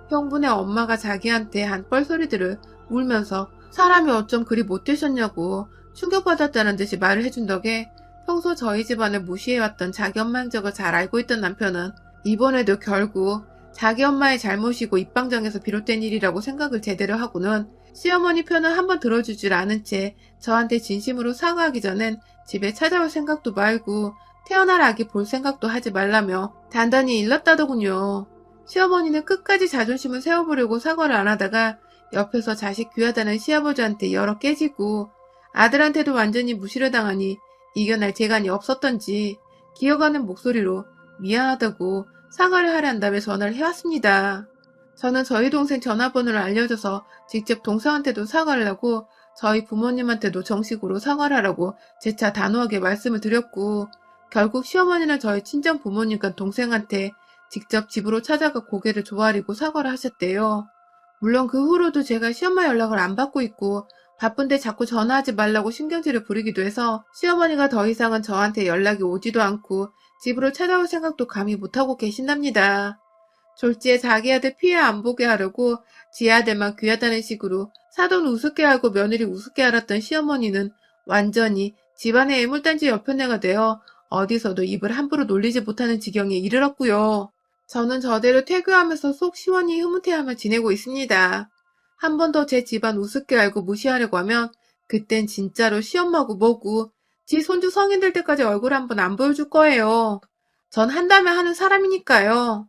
형부네 엄마가 자기한테 한 뻘소리들을 울면서 사람이 어쩜 그리 못되셨냐고 충격받았다는 듯이 말을 해준 덕에 평소 저희 집안을 무시해왔던 자기 엄마 행적을 잘 알고 있던 남편은 이번에도 결국 자기 엄마의 잘못이고 입방정에서 비롯된 일이라고 생각을 제대로 하고는 시어머니 편을 한번 들어주질 않은 채 저한테 진심으로 사과하기 전엔 집에 찾아올 생각도 말고 태어날 아기 볼 생각도 하지 말라며 단단히 일렀다더군요. 시어머니는 끝까지 자존심을 세워보려고 사과를 안 하다가 옆에서 자식 귀하다는 시아버지한테 열어 깨지고 아들한테도 완전히 무시를 당하니 이겨낼 재간이 없었던지 기어가는 목소리로 미안하다고 사과를 하려 한다며 전화를 해왔습니다. 저는 저희 동생 전화번호를 알려줘서 직접 동생한테도 사과를 하고 저희 부모님한테도 정식으로 사과를 하라고 재차 단호하게 말씀을 드렸고 결국 시어머니는 저희 친정 부모님과 동생한테 직접 집으로 찾아가 고개를 조아리고 사과를 하셨대요. 물론 그 후로도 제가 시엄마 연락을 안 받고 있고 바쁜데 자꾸 전화하지 말라고 신경질을 부리기도 해서 시어머니가 더 이상은 저한테 연락이 오지도 않고 집으로 찾아올 생각도 감히 못하고 계신답니다. 졸지에 자기 아들 피해 안 보게 하려고 지 아들만 귀하다는 식으로 사돈 우습게 알고 며느리 우습게 알았던 시어머니는 완전히 집안의 애물단지 여편네가 되어 어디서도 입을 함부로 놀리지 못하는 지경에 이르렀고요. 저는 저대로 퇴교하면서 속 시원히 흐뭇해하며 지내고 있습니다. 한 번 더 제 집안 우습게 알고 무시하려고 하면 그땐 진짜로 시엄마고 뭐고 지 손주 성인 될 때까지 얼굴 한 번 안 보여줄 거예요. 전 한다면 하는 사람이니까요.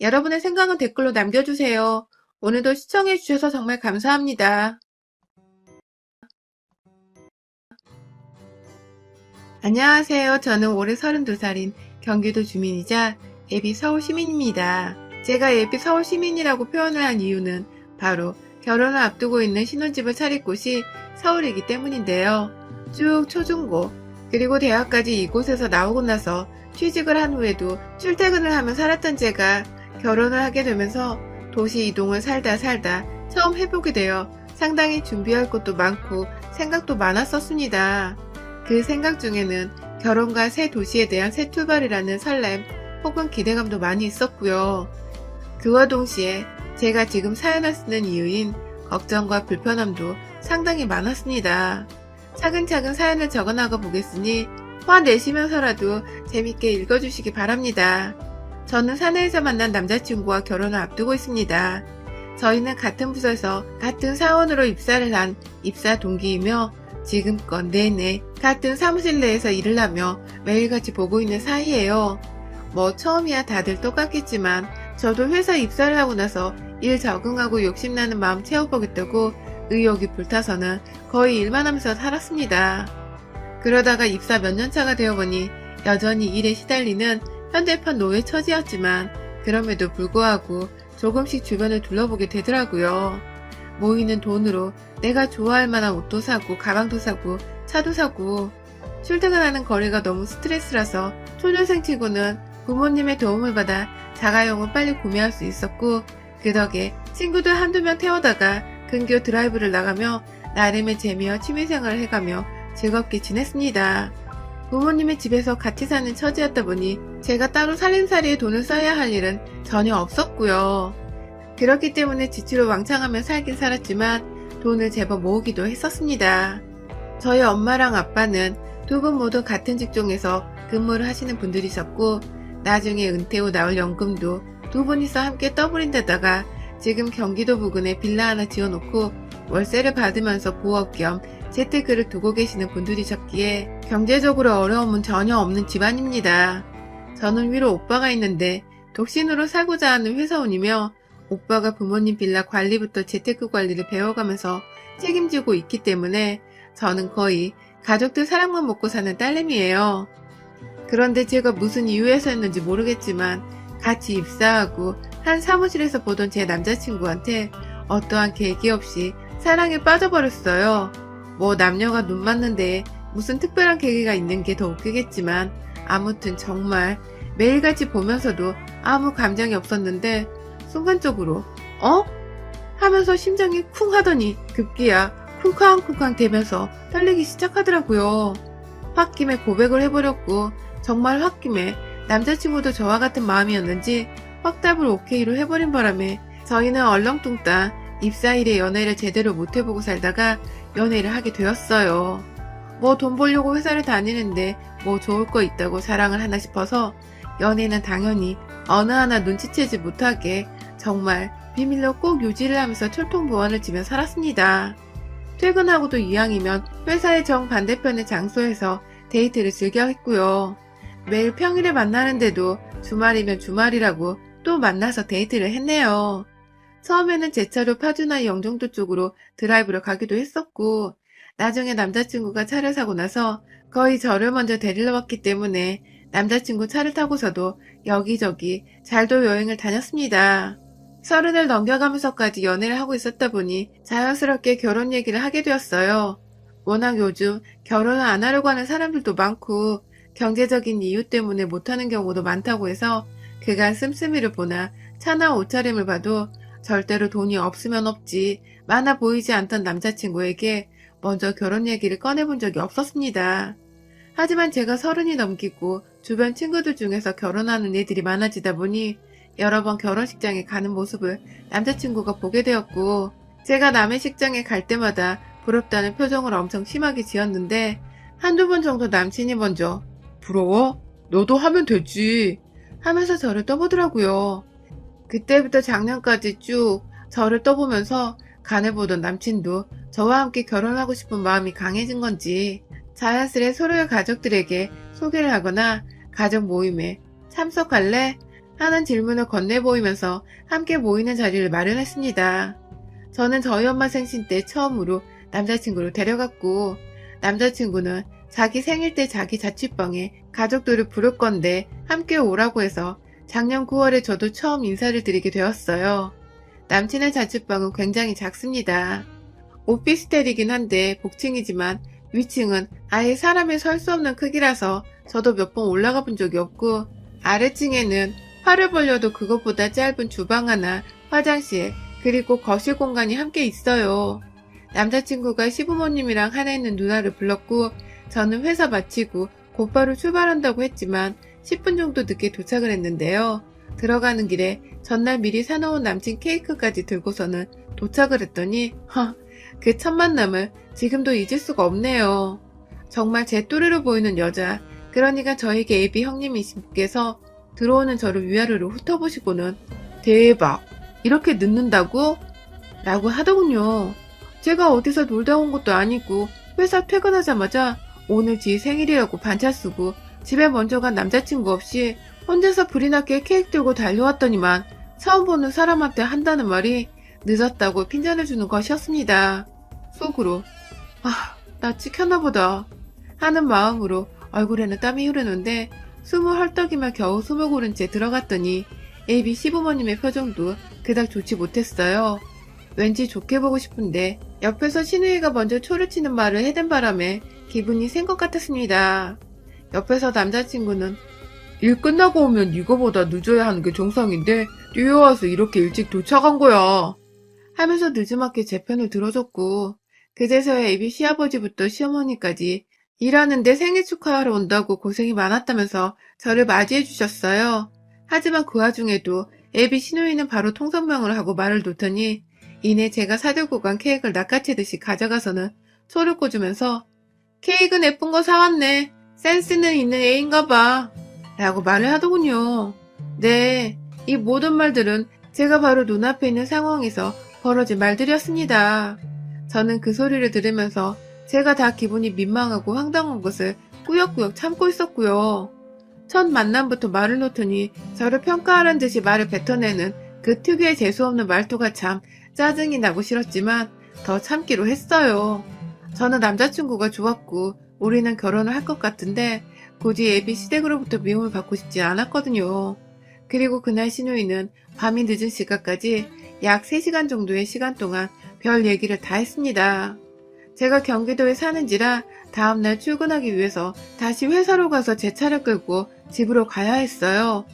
여러분의 생각은 댓글로 남겨주세요. 오늘도 시청해주셔서 정말 감사합니다. 안녕하세요. 저는 올해 32살인 경기도 주민이자 예비 서울 시민입니다. 제가 예비 서울 시민이라고 표현을 한 이유는 바로 결혼을 앞두고 있는 신혼집을 차릴 곳이 서울이기 때문인데요. 쭉 초중고 그리고 대학까지 이곳에서 나오고 나서 취직을 한 후에도 출퇴근을 하며 살았던 제가 결혼을 하게 되면서 도시 이동을 살다 처음 해보게 되어 상당히 준비할 것도 많고 생각도 많았었습니다. 그 생각 중에는 결혼과 새 도시에 대한 새 출발이라는 설렘 혹은 기대감도 많이 있었고요. 그와 동시에 제가 지금 사연을 쓰는 이유인 걱정과 불편함도 상당히 많았습니다. 차근차근 사연을 적어나가 보겠으니 화내시면서라도 재밌게 읽어주시기 바랍니다. 저는 사내에서 만난 남자친구와 결혼을 앞두고 있습니다. 저희는 같은 부서에서 같은 사원으로 입사를 한 입사 동기이며 지금껏 내내 같은 사무실 내에서 일을 하며 매일같이 보고 있는 사이예요. 뭐 처음이야 다들 똑같겠지만 저도 회사 입사를 하고 나서 일 적응하고 욕심나는 마음 채워보겠다고 의욕이 불타서는 거의 일만 하면서 살았습니다. 그러다가 입사 몇 년 차가 되어보니 여전히 일에 시달리는 현대판 노예 처지였지만 그럼에도 불구하고 조금씩 주변을 둘러보게 되더라고요. 모이는 돈으로 내가 좋아할 만한 옷도 사고 가방도 사고 차도 사고 출퇴근하는 거리가 너무 스트레스라서 초년생 치고는 부모님의 도움을 받아 자가용을 빨리 구매할 수 있었고 그 덕에 친구들 한두 명 태워다가 근교 드라이브를 나가며 나름의 재미와 취미생활을 해가며 즐겁게 지냈습니다. 부모님의 집에서 같이 사는 처지였다 보니 제가 따로 살림살이에 돈을 써야 할 일은 전혀 없었고요. 그렇기 때문에 지치로 왕창하며 살긴 살았지만 돈을 제법 모으기도 했었습니다. 저희 엄마랑 아빠는 두 분 모두 같은 직종에서 근무를 하시는 분들이셨고 나중에 은퇴 후 나올 연금도 두 분이서 함께 떠버린 데다가 지금 경기도 부근에 빌라 하나 지어놓고 월세를 받으면서 부업 겸 재테크를 두고 계시는 분들이셨기에 경제적으로 어려움은 전혀 없는 집안입니다. 저는 위로 오빠가 있는데 독신으로 살고자 하는 회사원이며 오빠가 부모님 빌라 관리부터 재테크 관리를 배워가면서 책임지고 있기 때문에 저는 거의 가족들 사랑만 먹고 사는 딸내미예요. 그런데 제가 무슨 이유에서였는지 모르겠지만 같이 입사하고 한 사무실에서 보던 제 남자친구한테 어떠한 계기 없이 사랑에 빠져버렸어요. 뭐 남녀가 눈 맞는데 무슨 특별한 계기가 있는 게 더 웃기겠지만 아무튼 정말 매일같이 보면서도 아무 감정이 없었는데 순간적으로 어? 하면서 심장이 쿵 하더니 급기야 쿵쾅쿵쾅 대면서 떨리기 시작하더라고요. 홧김에 고백을 해버렸고 정말 홧김에 남자친구도 저와 같은 마음이었는지 확답을 오케이로 해버린 바람에 저희는 얼렁뚱땅 입사일에 연애를 제대로 못해보고 살다가 연애를 하게 되었어요. 뭐 돈 벌려고 회사를 다니는데 뭐 좋을 거 있다고 사랑을 하나 싶어서 연애는 당연히 어느 하나 눈치채지 못하게 정말 비밀로 꼭 유지를 하면서 철통보안을 지며 살았습니다. 퇴근하고도 이왕이면 회사의 정반대편의 장소에서 데이트를 즐겨 했고요. 매일 평일에 만나는데도 주말이면 주말이라고 또 만나서 데이트를 했네요. 처음에는 제 차로 파주나 영종도 쪽으로 드라이브를 가기도 했었고 나중에 남자친구가 차를 사고 나서 거의 저를 먼저 데리러 왔기 때문에 남자친구 차를 타고서도 여기저기 잘도 여행을 다녔습니다. 30을 넘겨가면서까지 연애를 하고 있었다 보니 자연스럽게 결혼 얘기를 하게 되었어요. 워낙 요즘 결혼을 안 하려고 하는 사람들도 많고 경제적인 이유 때문에 못하는 경우도 많다고 해서 그간 씀씀이를 보나 차나 옷차림을 봐도 절대로 돈이 없으면 없지 많아 보이지 않던 남자친구에게 먼저 결혼 얘기를 꺼내본 적이 없었습니다. 하지만 제가 30이 넘기고 주변 친구들 중에서 결혼하는 애들이 많아지다 보니 여러 번 결혼식장에 가는 모습을 남자친구가 보게 되었고 제가 남의 식장에 갈 때마다 부럽다는 표정을 엄청 심하게 지었는데 한두 번 정도 남친이 먼저 부러워? 너도 하면 되지 하면서 저를 떠보더라고요. 그때부터 작년까지 쭉 저를 떠보면서 간을 보던 남친도 저와 함께 결혼하고 싶은 마음이 강해진 건지 자연스레 서로의 가족들에게 소개를 하거나 가족 모임에 참석할래? 하는 질문을 건네보이면서 함께 모이는 자리를 마련했습니다. 저는 저희 엄마 생신 때 처음으로 남자친구를 데려갔고 남자친구는 자기 생일 때 자기 자취방에 가족들을 부를 건데 함께 오라고 해서 작년 9월에 저도 처음 인사를 드리게 되었어요. 남친의 자취방은 굉장히 작습니다. 오피스텔이긴 한데 복층이지만 위층은 아예 사람이 설 수 없는 크기라서 저도 몇 번 올라가 본 적이 없고 아래층에는 팔을 벌려도 그것보다 짧은 주방 하나, 화장실, 그리고 거실 공간이 함께 있어요. 남자친구가 시부모님이랑 하나 있는 누나를 불렀고 저는 회사 마치고 곧바로 출발한다고 했지만 10분 정도 늦게 도착을 했는데요. 들어가는 길에 전날 미리 사놓은 남친 케이크까지 들고서는 도착을 했더니 그 첫 만남을 지금도 잊을 수가 없네요. 정말 제 또래로 보이는 여자, 그러니까 저에게 애비 형님이신 분께서 들어오는 저를 위아래로 훑어보시고는 대박! 이렇게 늦는다고? 라고 하더군요. 제가 어디서 놀다 온 것도 아니고 회사 퇴근하자마자 오늘 지 생일이라고 반차 쓰고 집에 먼저 간 남자친구 없이 혼자서 불이 나게 케이크 들고 달려왔더니만 처음 보는 사람한테 한다는 말이 늦었다고 핀잔을 주는 것이었습니다. 속으로 나 찍혔나 보다 하는 마음으로 얼굴에는 땀이 흐르는데 숨을 헐떡이며 겨우 숨을 고른 채 들어갔더니 애비 시부모님의 표정도 그닥 좋지 못했어요. 왠지 좋게 보고 싶은데 옆에서 신우이가 먼저 초를 치는 말을 해댄 바람에 기분이 센 것 같았습니다. 옆에서 남자친구는 일 끝나고 오면 이거보다 늦어야 하는 게 정상인데 뛰어와서 이렇게 일찍 도착한 거야 하면서 늦지막히 제 편을 들어줬고 그제서야 애비 시아버지부터 시어머니까지 일하는데 생일 축하하러 온다고 고생이 많았다면서 저를 맞이해 주셨어요. 하지만 그 와중에도 애비 시누이는 바로 통성명을 하고 말을 놓더니 이내 제가 사들고 간 케이크를 낚아채듯이 가져가서는 초를 꽂으면서 케이크는 예쁜 거 사왔네. 센스는 있는 애인가 봐. 라고 말을 하더군요. 네, 이 모든 말들은 제가 바로 눈앞에 있는 상황에서 벌어진 말들이었습니다. 저는 그 소리를 들으면서 제가 다 기분이 민망하고 황당한 것을 꾸역꾸역 참고 있었고요. 첫 만남부터 말을 놓더니 저를 평가하는 듯이 말을 뱉어내는 그 특유의 재수없는 말투가 참 짜증이 나고 싫었지만 더 참기로 했어요. 저는 남자친구가 좋았고 우리는 결혼을 할 것 같은데 굳이 예비 시댁으로부터 미움을 받고 싶지 않았거든요. 그리고 그날 시누이는 밤이 늦은 시간까지 약 3시간 정도의 시간 동안 별 얘기를 다 했습니다. 제가 경기도에 사는지라 다음날 출근하기 위해서 다시 회사로 가서 제 차를 끌고 집으로 가야 했어요.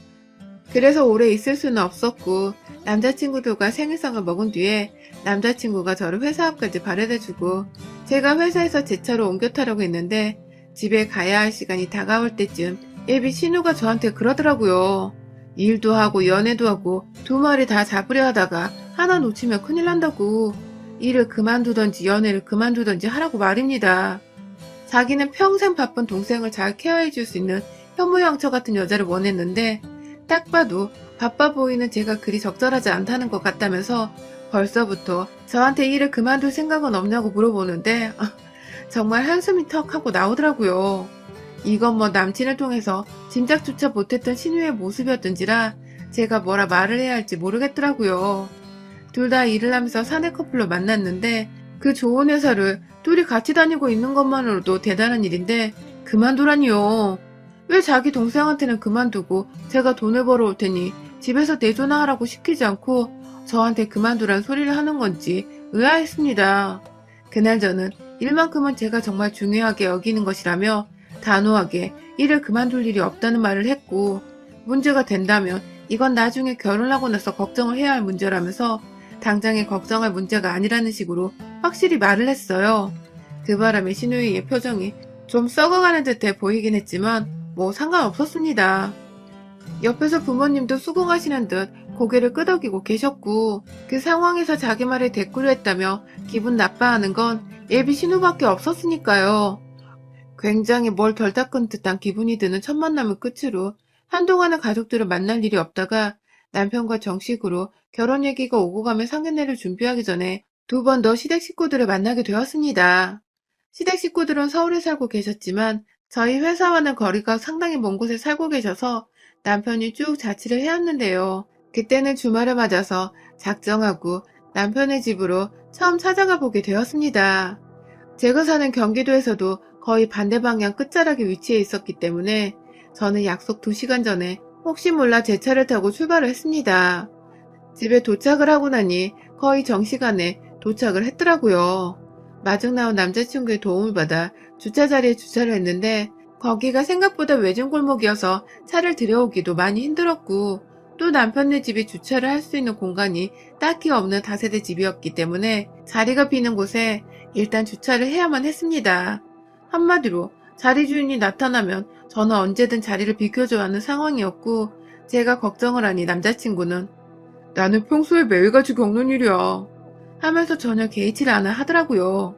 그래서 오래 있을 수는 없었고 남자친구들과 생일상을 먹은 뒤에 남자친구가 저를 회사 앞까지 바래다주고 제가 회사에서 제 차로 옮겨 타려고 했는데 집에 가야 할 시간이 다가올 때쯤 예비 신우가 저한테 그러더라고요. 일도 하고 연애도 하고 두 마리 다 잡으려 하다가 하나 놓치면 큰일 난다고. 일을 그만두던지 연애를 그만두던지 하라고 말입니다. 자기는 평생 바쁜 동생을 잘 케어해 줄 수 있는 현모양처 같은 여자를 원했는데 딱 봐도 바빠 보이는 제가 그리 적절하지 않다는 것 같다면서 벌써부터 저한테 일을 그만둘 생각은 없냐고 물어보는데 정말 한숨이 턱 하고 나오더라고요. 이건 뭐 남친을 통해서 짐작조차 못했던 신우의 모습이었던지라 제가 뭐라 말을 해야 할지 모르겠더라고요. 둘 다 일을 하면서 사내 커플로 만났는데 그 좋은 회사를 둘이 같이 다니고 있는 것만으로도 대단한 일인데 그만두라니요. 왜 자기 동생한테는 그만두고 제가 돈을 벌어올 테니 집에서 내조나 하라고 시키지 않고 저한테 그만두란 소리를 하는 건지 의아했습니다. 그날 저는 일만큼은 제가 정말 중요하게 여기는 것이라며 단호하게 일을 그만둘 일이 없다는 말을 했고 문제가 된다면 이건 나중에 결혼하고 나서 걱정을 해야 할 문제라면서 당장에 걱정할 문제가 아니라는 식으로 확실히 말을 했어요. 그 바람에 신우이의 표정이 좀 썩어가는 듯해 보이긴 했지만 뭐 상관없었습니다. 옆에서 부모님도 수긍하시는 듯 고개를 끄덕이고 계셨고 그 상황에서 자기 말에 대꾸를 했다며 기분 나빠하는 건 예비 신우밖에 없었으니까요. 굉장히 뭘 덜 닦은 듯한 기분이 드는 첫 만남을 끝으로 한동안은 가족들을 만날 일이 없다가 남편과 정식으로 결혼 얘기가 오고 가면 상견례를 준비하기 전에 두 번 더 시댁 식구들을 만나게 되었습니다. 시댁 식구들은 서울에 살고 계셨지만 저희 회사와는 거리가 상당히 먼 곳에 살고 계셔서 남편이 쭉 자취를 해왔는데요. 그때는 주말을 맞아서 작정하고 남편의 집으로 처음 찾아가 보게 되었습니다. 제가 사는 경기도에서도 거의 반대 방향 끝자락에 위치해 있었기 때문에 저는 약속 2시간 전에 혹시 몰라 제 차를 타고 출발을 했습니다. 집에 도착을 하고 나니 거의 정시간에 도착을 했더라고요. 마중 나온 남자친구의 도움을 받아 주차 자리에 주차를 했는데 거기가 생각보다 외진 골목이어서 차를 들여오기도 많이 힘들었고 또 남편네 집이 주차를 할 수 있는 공간이 딱히 없는 다세대 집이었기 때문에 자리가 비는 곳에 일단 주차를 해야만 했습니다. 한마디로 자리 주인이 나타나면 저는 언제든 자리를 비켜줘야 하는 상황이었고 제가 걱정을 하니 남자친구는 나는 평소에 매일같이 겪는 일이야 하면서 전혀 개의치를 않아 하더라고요.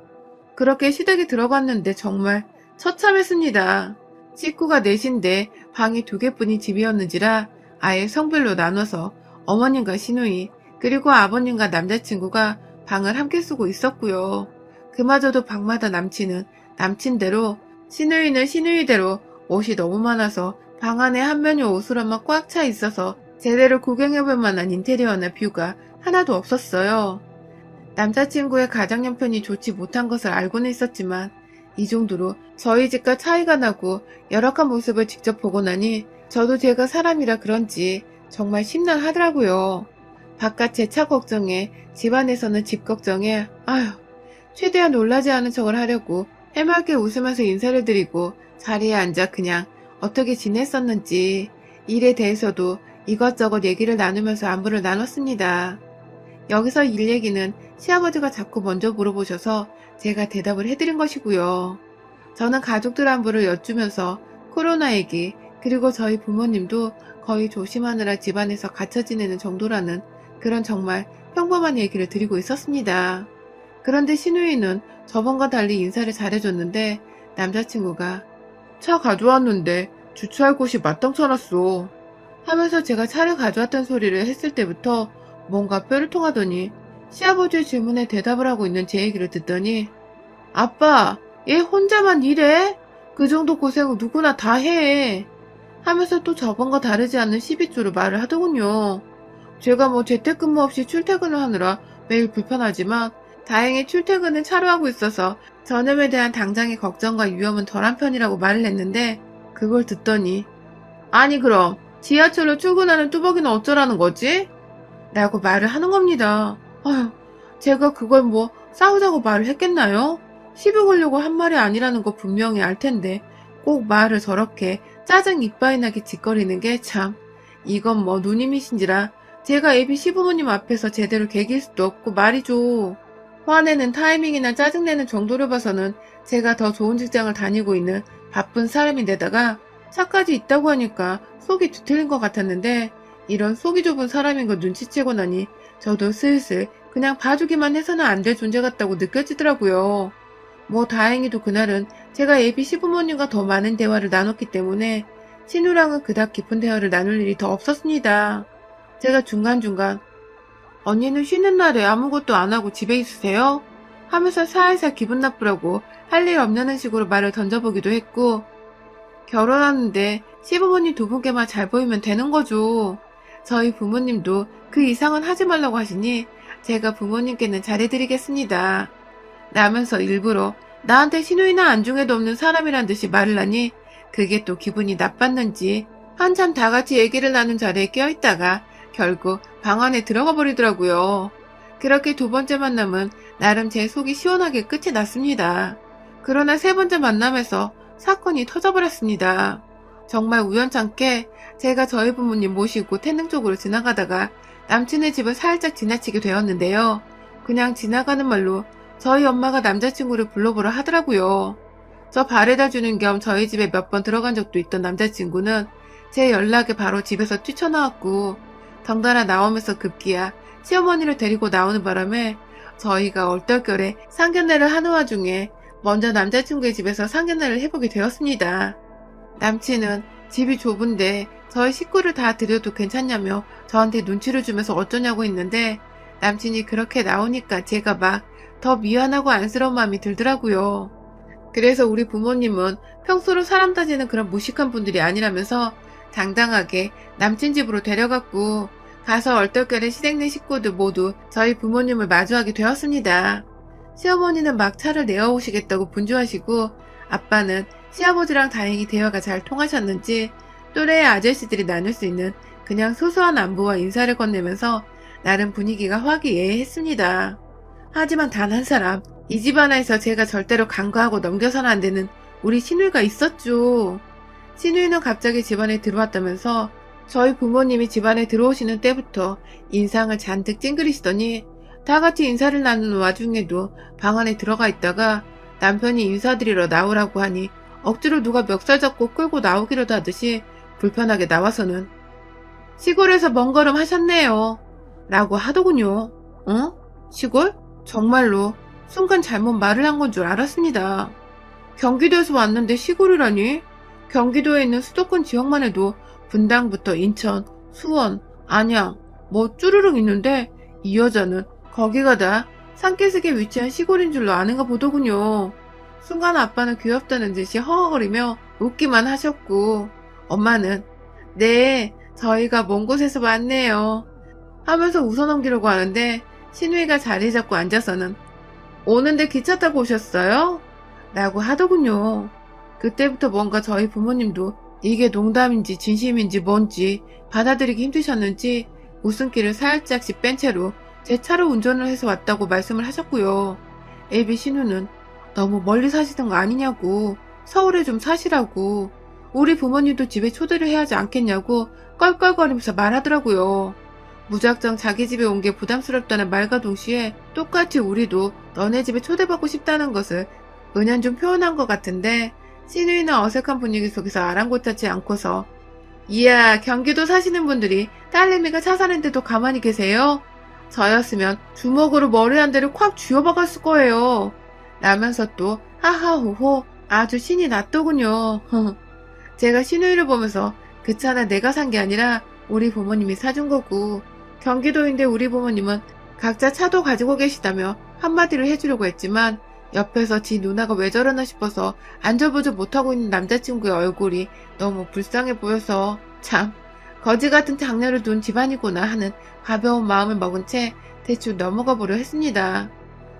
그렇게 시댁에 들어갔는데 정말 처참했습니다. 식구가 넷인데 방이 2개뿐인 집이었는지라 아예 성별로 나눠서 어머님과 시누이 그리고 아버님과 남자친구가 방을 함께 쓰고 있었고요. 그마저도 방마다 남친은 남친대로 시누이는 시누이대로 옷이 너무 많아서 방 안에 한 면이 옷으로만 꽉 차 있어서 제대로 구경해볼 만한 인테리어나 뷰가 하나도 없었어요. 남자친구의 가정 형편이 좋지 못한 것을 알고는 있었지만 이 정도로 저희 집과 차이가 나고 열악한 모습을 직접 보고 나니 저도 제가 사람이라 그런지 정말 심란하더라고요. 바깥 제 차 걱정에 집안에서는 집 걱정에 최대한 놀라지 않은 척을 하려고 해맑게 웃으면서 인사를 드리고 자리에 앉아 그냥 어떻게 지냈었는지 일에 대해서도 이것저것 얘기를 나누면서 안부를 나눴습니다. 여기서 일 얘기는 시아버지가 자꾸 먼저 물어보셔서 제가 대답을 해드린 것이고요. 저는 가족들 안부를 여쭈면서 코로나 얘기 그리고 저희 부모님도 거의 조심하느라 집안에서 갇혀 지내는 정도라는 그런 정말 평범한 얘기를 드리고 있었습니다. 그런데 시누이는 저번과 달리 인사를 잘해줬는데 남자친구가 차 가져왔는데 주차할 곳이 마땅찮았어 하면서 제가 차를 가져왔던 소리를 했을 때부터 뭔가 뼈를 통하더니 시아버지의 질문에 대답을 하고 있는 제 얘기를 듣더니 아빠, 얘 혼자만 일해? 그 정도 고생은 누구나 다 해. 하면서 또 저번과 다르지 않는 12조로 말을 하더군요. 제가 뭐 재택근무 없이 출퇴근을 하느라 매일 불편하지만 다행히 출퇴근은 차로 하고 있어서 전염에 대한 당장의 걱정과 위험은 덜한 편이라고 말을 했는데 그걸 듣더니 아니 그럼 지하철로 출근하는 뚜벅이는 어쩌라는 거지? 라고 말을 하는 겁니다. 아휴, 제가 그걸 뭐 싸우자고 말을 했겠나요? 시비 걸려고 한 말이 아니라는 거 분명히 알 텐데 꼭 말을 저렇게 짜증 이빠이 나게 짓거리는 게 참, 이건 뭐 누님이신지라 제가 애비 시부모님 앞에서 제대로 개길 수도 없고 말이죠. 화내는 타이밍이나 짜증내는 정도를 봐서는 제가 더 좋은 직장을 다니고 있는 바쁜 사람인데다가 차까지 있다고 하니까 속이 뒤틀린 것 같았는데 이런 속이 좁은 사람인 거 눈치채고 나니 저도 슬슬 그냥 봐주기만 해서는 안 될 존재 같다고 느껴지더라고요. 뭐 다행히도 그날은 제가 예비 시부모님과 더 많은 대화를 나눴기 때문에 신우랑은 그닥 깊은 대화를 나눌 일이 더 없었습니다. 제가 중간중간 언니는 쉬는 날에 아무것도 안 하고 집에 있으세요? 하면서 살살 기분 나쁘라고 할 일 없냐는 식으로 말을 던져보기도 했고 결혼하는데 시부모님 두 분께만 잘 보이면 되는 거죠. 저희 부모님도 그 이상은 하지 말라고 하시니 제가 부모님께는 잘해드리겠습니다. 라면서 일부러 나한테 신우이나 안중에도 없는 사람이란 듯이 말을 하니 그게 또 기분이 나빴는지 한참 다 같이 얘기를 나눈 자리에 껴있다가 결국 방 안에 들어가 버리더라고요. 그렇게 두 번째 만남은 나름 제 속이 시원하게 끝이 났습니다. 그러나 세 번째 만남에서 사건이 터져버렸습니다. 정말 우연찮게 제가 저희 부모님 모시고 태릉 쪽으로 지나가다가 남친의 집을 살짝 지나치게 되었는데요. 그냥 지나가는 말로 저희 엄마가 남자친구를 불러보라 하더라고요. 저 바래다 주는 겸 저희 집에 몇 번 들어간 적도 있던 남자친구는 제 연락에 바로 집에서 뛰쳐나왔고 덩달아 나오면서 급기야 시어머니를 데리고 나오는 바람에 저희가 얼떨결에 상견례를 하는 와중에 먼저 남자친구의 집에서 상견례를 해보게 되었습니다. 남친은 집이 좁은데 저희 식구를 다 들여도 괜찮냐며 저한테 눈치를 주면서 어쩌냐고 했는데 남친이 그렇게 나오니까 제가 막 더 미안하고 안쓰러운 마음이 들더라고요. 그래서 우리 부모님은 평소로 사람 따지는 그런 무식한 분들이 아니라면서 당당하게 남친 집으로 데려갔고 가서 얼떨결에 시댁내 식구들 모두 저희 부모님을 마주하게 되었습니다. 시어머니는 막 차를 내어오시겠다고 분주하시고 아빠는 시아버지랑 다행히 대화가 잘 통하셨는지 또래의 아저씨들이 나눌 수 있는 그냥 소소한 안부와 인사를 건네면서 나름 분위기가 화기애애했습니다. 하지만 단 한 사람, 이 집안에서 제가 절대로 간과하고 넘겨서는 안 되는 우리 시누이가 있었죠. 시누이는 갑자기 집안에 들어왔다면서 저희 부모님이 집안에 들어오시는 때부터 인상을 잔뜩 찡그리시더니 다 같이 인사를 나누는 와중에도 방 안에 들어가 있다가 남편이 인사드리러 나오라고 하니 억지로 누가 멱살 잡고 끌고 나오기라도 하듯이 불편하게 나와서는 시골에서 먼 걸음 하셨네요. 라고 하더군요. 응? 시골? 정말로 순간 잘못 말을 한 건 줄 알았습니다. 경기도에서 왔는데 시골이라니? 경기도에 있는 수도권 지역만 해도 분당부터 인천, 수원, 안양, 뭐 쭈르륵 있는데 이 여자는 거기가 다 산기슭에 위치한 시골인 줄로 아는가 보더군요. 순간 아빠는 귀엽다는 듯이 허허거리며 웃기만 하셨고 엄마는 네, 저희가 먼 곳에서 왔네요 하면서 웃어넘기려고 하는데 시누이가 자리 잡고 앉아서는 오는데 기차 타고 오셨어요? 라고 하더군요. 그때부터 뭔가 저희 부모님도 이게 농담인지 진심인지 뭔지 받아들이기 힘드셨는지 웃음기를 살짝씩 뺀 채로 제 차로 운전을 해서 왔다고 말씀을 하셨고요. 애비 신우는 너무 멀리 사시던 거 아니냐고, 서울에 좀 사시라고, 우리 부모님도 집에 초대를 해야 하지 않겠냐고 껄껄거리면서 말하더라고요. 무작정 자기 집에 온 게 부담스럽다는 말과 동시에 똑같이 우리도 너네 집에 초대받고 싶다는 것을 은연중 표현한 것 같은데 시누이는 어색한 분위기 속에서 아랑곳하지 않고서 이야, 경기도 사시는 분들이 딸내미가 차 사는데도 가만히 계세요? 저였으면 주먹으로 머리 한 대를 콱 쥐어박았을 거예요. 라면서 또 하하호호 아주 신이 났더군요. 제가 시누이를 보면서 그 차는 내가 산 게 아니라 우리 부모님이 사준 거고 경기도인데 우리 부모님은 각자 차도 가지고 계시다며 한마디를 해주려고 했지만 옆에서 지 누나가 왜 저러나 싶어서 안절부절 못하고 있는 남자친구의 얼굴이 너무 불쌍해 보여서 참 거지 같은 장녀를 둔 집안이구나 하는 가벼운 마음을 먹은 채 대충 넘어가 보려 했습니다.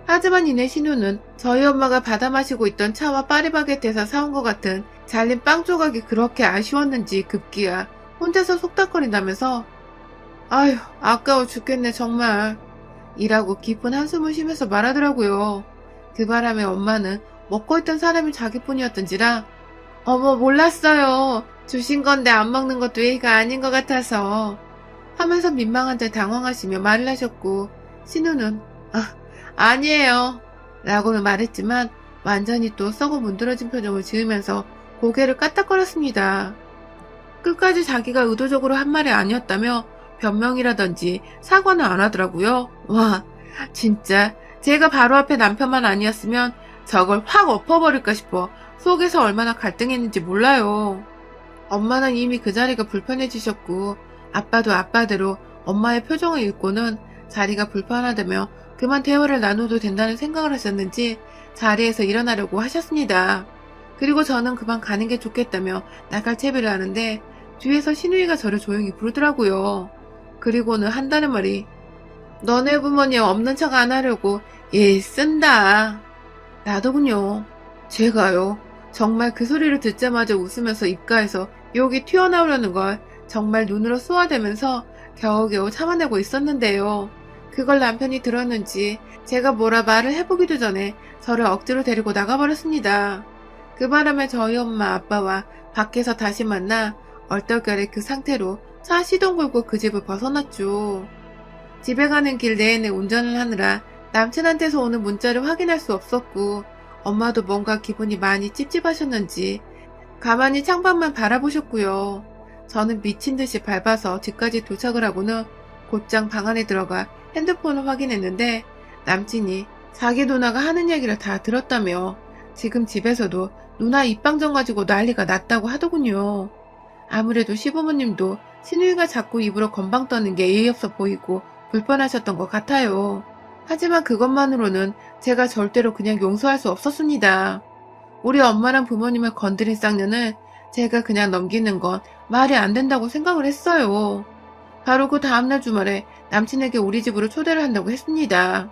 하지만 이내 신우는 저희 엄마가 받아 마시고 있던 차와 파리바게트에서 사온 것 같은 잘린 빵 조각이 그렇게 아쉬웠는지 급기야 혼자서 속닥거린다면서 아휴 아까워 죽겠네 정말 이라고 깊은 한숨을 쉬면서 말하더라고요. 그 바람에 엄마는 먹고 있던 사람이 자기뿐이었던지라 어머 몰랐어요. 주신 건데 안 먹는 것도 예의가 아닌 것 같아서 하면서 민망한 듯 당황하시며 말을 하셨고 신우는 아니에요 라고는 말했지만 완전히 또 썩어 문드러진 표정을 지으면서 고개를 까딱거렸습니다. 끝까지 자기가 의도적으로 한 말이 아니었다며 변명이라든지 사과는 안 하더라고요. 와 진짜 제가 바로 앞에 남편만 아니었으면 저걸 확 엎어버릴까 싶어 속에서 얼마나 갈등했는지 몰라요. 엄마는 이미 그 자리가 불편해지셨고 아빠도 아빠대로 엄마의 표정을 읽고는 자리가 불편하다며 그만 대화를 나눠도 된다는 생각을 하셨는지 자리에서 일어나려고 하셨습니다. 그리고 저는 그만 가는 게 좋겠다며 나갈 채비를 하는데 뒤에서 신우이가 저를 조용히 부르더라고요. 그리고는 한다는 말이 너네 부모님 없는 척 안 하려고 예 쓴다. 나더군요. 제가요. 정말 그 소리를 듣자마자 웃으면서 입가에서 욕이 튀어나오려는 걸 정말 눈으로 쏘아대면서 겨우겨우 참아내고 있었는데요. 그걸 남편이 들었는지 제가 뭐라 말을 해보기도 전에 저를 억지로 데리고 나가버렸습니다. 그 바람에 저희 엄마 아빠와 밖에서 다시 만나 얼떨결에 그 상태로 차 시동 걸고 그 집을 벗어났죠. 집에 가는 길 내내 운전을 하느라 남친한테서 오는 문자를 확인할 수 없었고 엄마도 뭔가 기분이 많이 찝찝하셨는지 가만히 창밖만 바라보셨고요. 저는 미친듯이 밟아서 집까지 도착을 하고는 곧장 방 안에 들어가 핸드폰을 확인했는데 남친이 자기 누나가 하는 얘기를 다 들었다며 지금 집에서도 누나 입방정 가지고 난리가 났다고 하더군요. 아무래도 시부모님도 신우이가 자꾸 입으로 건방 떠는 게 예의 없어 보이고 불편하셨던 것 같아요. 하지만 그것만으로는 제가 절대로 그냥 용서할 수 없었습니다. 우리 엄마랑 부모님을 건드린 쌍년을 제가 그냥 넘기는 건 말이 안 된다고 생각을 했어요. 바로 그 다음날 주말에 남친에게 우리 집으로 초대를 한다고 했습니다.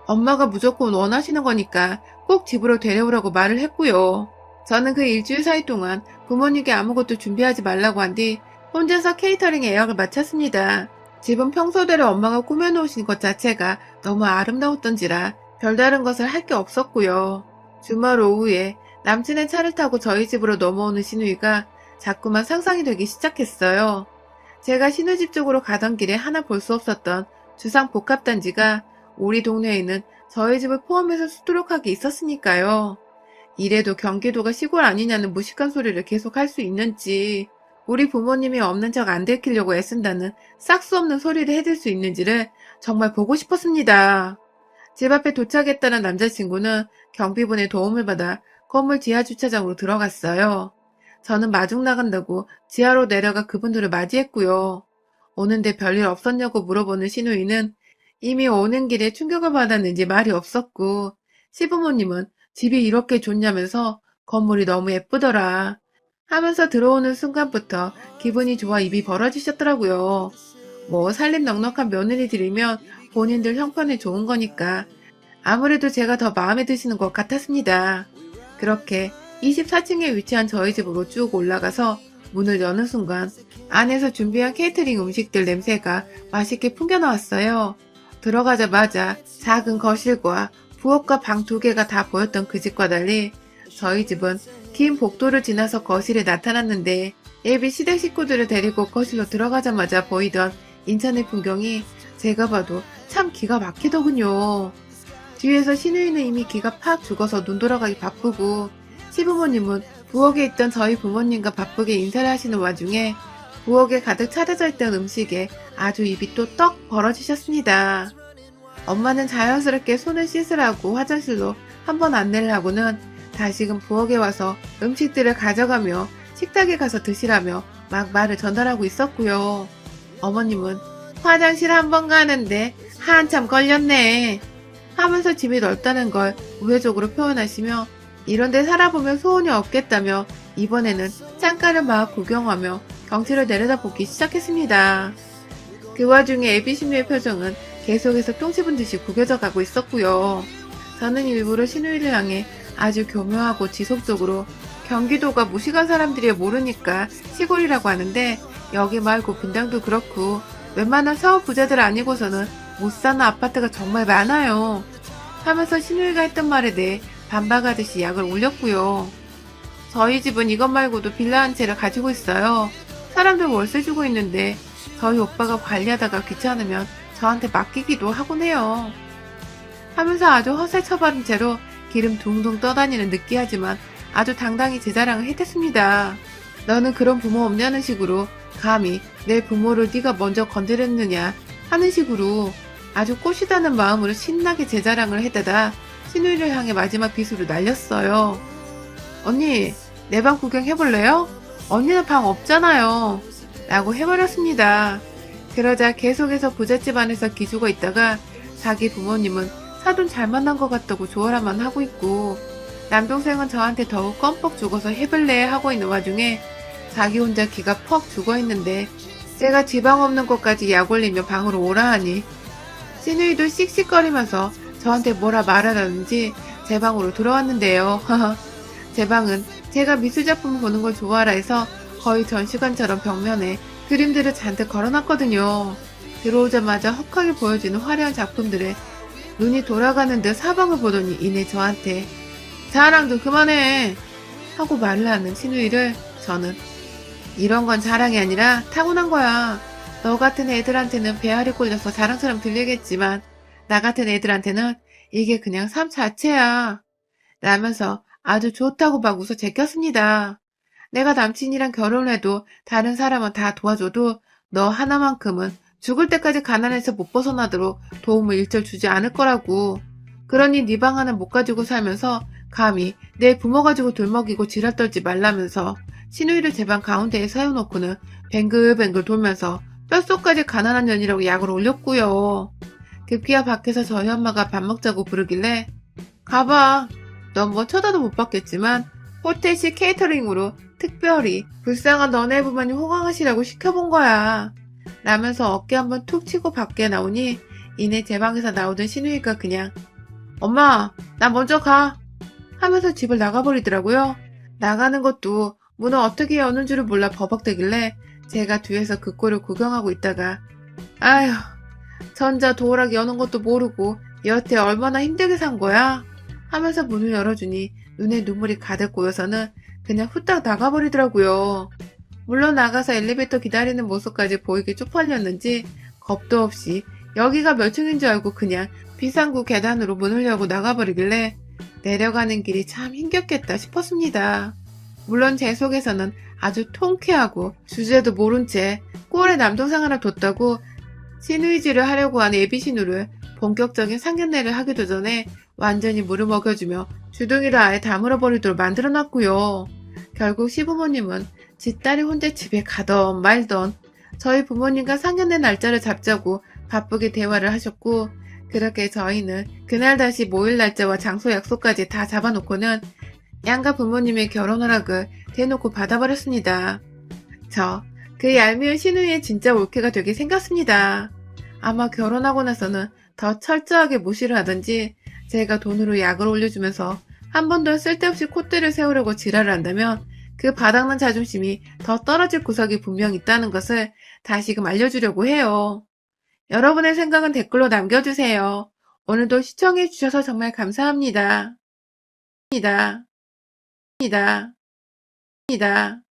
엄마가 무조건 원하시는 거니까 꼭 집으로 데려오라고 말을 했고요. 저는 그 일주일 사이 동안 부모님께 아무것도 준비하지 말라고 한 뒤 혼자서 케이터링 예약을 마쳤습니다. 집은 평소대로 엄마가 꾸며놓으신 것 자체가 너무 아름다웠던지라 별다른 것을 할 게 없었고요. 주말 오후에 남친의 차를 타고 저희 집으로 넘어오는 신우이가 자꾸만 상상이 되기 시작했어요. 제가 신우집 쪽으로 가던 길에 하나 볼 수 없었던 주상복합단지가 우리 동네에 있는 저희 집을 포함해서 수두룩하게 있었으니까요. 이래도 경기도가 시골 아니냐는 무식한 소리를 계속 할 수 있는지 우리 부모님이 없는 척 안 들키려고 애쓴다는 싹수 없는 소리를 해댈 수 있는지를 정말 보고 싶었습니다. 집 앞에 도착했다는 남자친구는 경비분의 도움을 받아 건물 지하 주차장으로 들어갔어요. 저는 마중 나간다고 지하로 내려가 그분들을 맞이했고요. 오는데 별일 없었냐고 물어보는 신우이는 이미 오는 길에 충격을 받았는지 말이 없었고 시부모님은 집이 이렇게 좋냐면서 건물이 너무 예쁘더라 하면서 들어오는 순간부터 기분이 좋아 입이 벌어지셨더라고요. 뭐 살림 넉넉한 며느리들이면 본인들 형편에 좋은 거니까 아무래도 제가 더 마음에 드시는 것 같았습니다. 그렇게 24층에 위치한 저희 집으로 쭉 올라가서 문을 여는 순간 안에서 준비한 케이터링 음식들 냄새가 맛있게 풍겨나왔어요. 들어가자마자 작은 거실과 부엌과 방 2개가 다 보였던 그 집과 달리 저희 집은 긴 복도를 지나서 거실에 나타났는데 예비 시댁 식구들을 데리고 거실로 들어가자마자 보이던 인천의 풍경이 제가 봐도 참 기가 막히더군요. 뒤에서 신우이는 이미 기가 팍 죽어서 눈 돌아가기 바쁘고 시부모님은 부엌에 있던 저희 부모님과 바쁘게 인사를 하시는 와중에 부엌에 가득 차려져 있던 음식에 아주 입이 또 떡 벌어지셨습니다. 엄마는 자연스럽게 손을 씻으라고 화장실로 한번 안내를 하고는 다시금 부엌에 와서 음식들을 가져가며 식탁에 가서 드시라며 막 말을 전달하고 있었고요. 어머님은 화장실 한번 가는데 한참 걸렸네 하면서 집이 넓다는 걸 우회적으로 표현하시며 이런데 살아보면 소원이 없겠다며 이번에는 창가를 막 구경하며 경치를 내려다보기 시작했습니다. 그 와중에 에비신우의 표정은 계속해서 똥 씹은 듯이 구겨져 가고 있었고요. 저는 일부러 신우이를 향해 아주 교묘하고 지속적으로 경기도가 무식한 사람들이 모르니까 시골이라고 하는데 여기 말고 분당도 그렇고 웬만한 사업 부자들 아니고서는 못 사는 아파트가 정말 많아요. 하면서 신우이가 했던 말에 대해 반박하듯이 약을 올렸고요. 저희 집은 이것 말고도 빌라 한 채를 가지고 있어요. 사람들 월세 주고 있는데 저희 오빠가 관리하다가 귀찮으면 저한테 맡기기도 하곤 해요. 하면서 아주 허세 처바른 채로 기름 둥둥 떠다니는 느끼하지만 아주 당당히 제 자랑을 해댔습니다. 너는 그런 부모 없냐는 식으로 감히 내 부모를 네가 먼저 건드렸느냐 하는 식으로 아주 꼬시다는 마음으로 신나게 제 자랑을 했다가 신우이를 향해 마지막 비수를 날렸어요. 언니, 내 방 구경해볼래요? 언니는 방 없잖아요. 라고 해버렸습니다. 그러자 계속해서 부잣집 안에서 기죽어 있다가 자기 부모님은 사돈 잘 만난 것 같다고 조언만 하고 있고 남동생은 저한테 더욱 껌뻑 죽어서 해볼래 하고 있는 와중에 자기 혼자 기가 퍽 죽어있는데 제가 지방 없는 곳까지 약 올리며 방으로 오라 하니 신우이도 씩씩거리면서 저한테 뭐라 말하라는지 제 방으로 들어왔는데요. 제 방은 제가 미술작품 보는 걸 좋아하라 해서 거의 전시관처럼 벽면에 그림들을 잔뜩 걸어놨거든요. 들어오자마자 헉하게 보여지는 화려한 작품들에 눈이 돌아가는 듯 사방을 보더니 이내 저한테 자랑 좀 그만해 하고 말을 하는 신우이를 저는 이런 건 자랑이 아니라 타고난 거야. 너 같은 애들한테는 배알이 꼴려서 자랑처럼 들리겠지만 나 같은 애들한테는 이게 그냥 삶 자체야. 라면서 아주 좋다고 막 웃어 제꼈습니다. 내가 남친이랑 결혼을 해도 다른 사람은 다 도와줘도 너 하나만큼은 죽을 때까지 가난해서 못 벗어나도록 도움을 일절 주지 않을 거라고. 그러니 네 방 하나 못 가지고 살면서 감히 내 부모 가지고 돌먹이고 지랄 떨지 말라면서 신우이를 제 방 가운데에 세워놓고는 뱅글뱅글 돌면서 뼛속까지 가난한 년이라고 약을 올렸고요. 급기야 밖에서 저희 엄마가 밥 먹자고 부르길래 가봐. 넌 뭐 쳐다도 못 봤겠지만 호텔식 케이터링으로 특별히 불쌍한 너네 부모님 호강하시라고 시켜본 거야. 라면서 어깨 한번 툭 치고 밖에 나오니 이내 제 방에서 나오던 신우이가 그냥 엄마 나 먼저 가 하면서 집을 나가버리더라고요. 나가는 것도 문을 어떻게 여는 줄을 몰라 버벅대길래 제가 뒤에서 그 꼴을 구경하고 있다가 아휴 전자 도어락 여는 것도 모르고 여태 얼마나 힘들게 산 거야 하면서 문을 열어주니 눈에 눈물이 가득 고여서는 그냥 후딱 나가버리더라고요. 물론 나가서 엘리베이터 기다리는 모습까지 보이게 쪽팔렸는지 겁도 없이 여기가 몇 층인 줄 알고 그냥 비상구 계단으로 문을 열고 나가버리길래 내려가는 길이 참 힘겹겠다 싶었습니다. 물론 제 속에서는 아주 통쾌하고 주제도 모른 채 꼴에 남동생 하나 뒀다고 신우이질을 하려고 한 예비신우를 본격적인 상견례를 하기도 전에 완전히 물을 먹여주며 주둥이를 아예 다물어버리도록 만들어놨고요. 결국 시부모님은 지 딸이 혼자 집에 가던 말던 저희 부모님과 상견례 날짜를 잡자고 바쁘게 대화를 하셨고 그렇게 저희는 그날 다시 모일 날짜와 장소 약속까지 다 잡아놓고는 양가 부모님의 결혼 허락을 대놓고 받아버렸습니다. 저 그 얄미운 신우이의 진짜 올케가 되게 생겼습니다. 아마 결혼하고 나서는 더 철저하게 무시를 하던지 제가 돈으로 약을 올려주면서 한 번 더 쓸데없이 콧대를 세우려고 지랄을 한다면 그 바닥난 자존심이 더 떨어질 구석이 분명 있다는 것을 다시금 알려주려고 해요. 여러분의 생각은 댓글로 남겨주세요. 오늘도 시청해주셔서 정말 감사합니다. 입니다. 입니다. 입니다.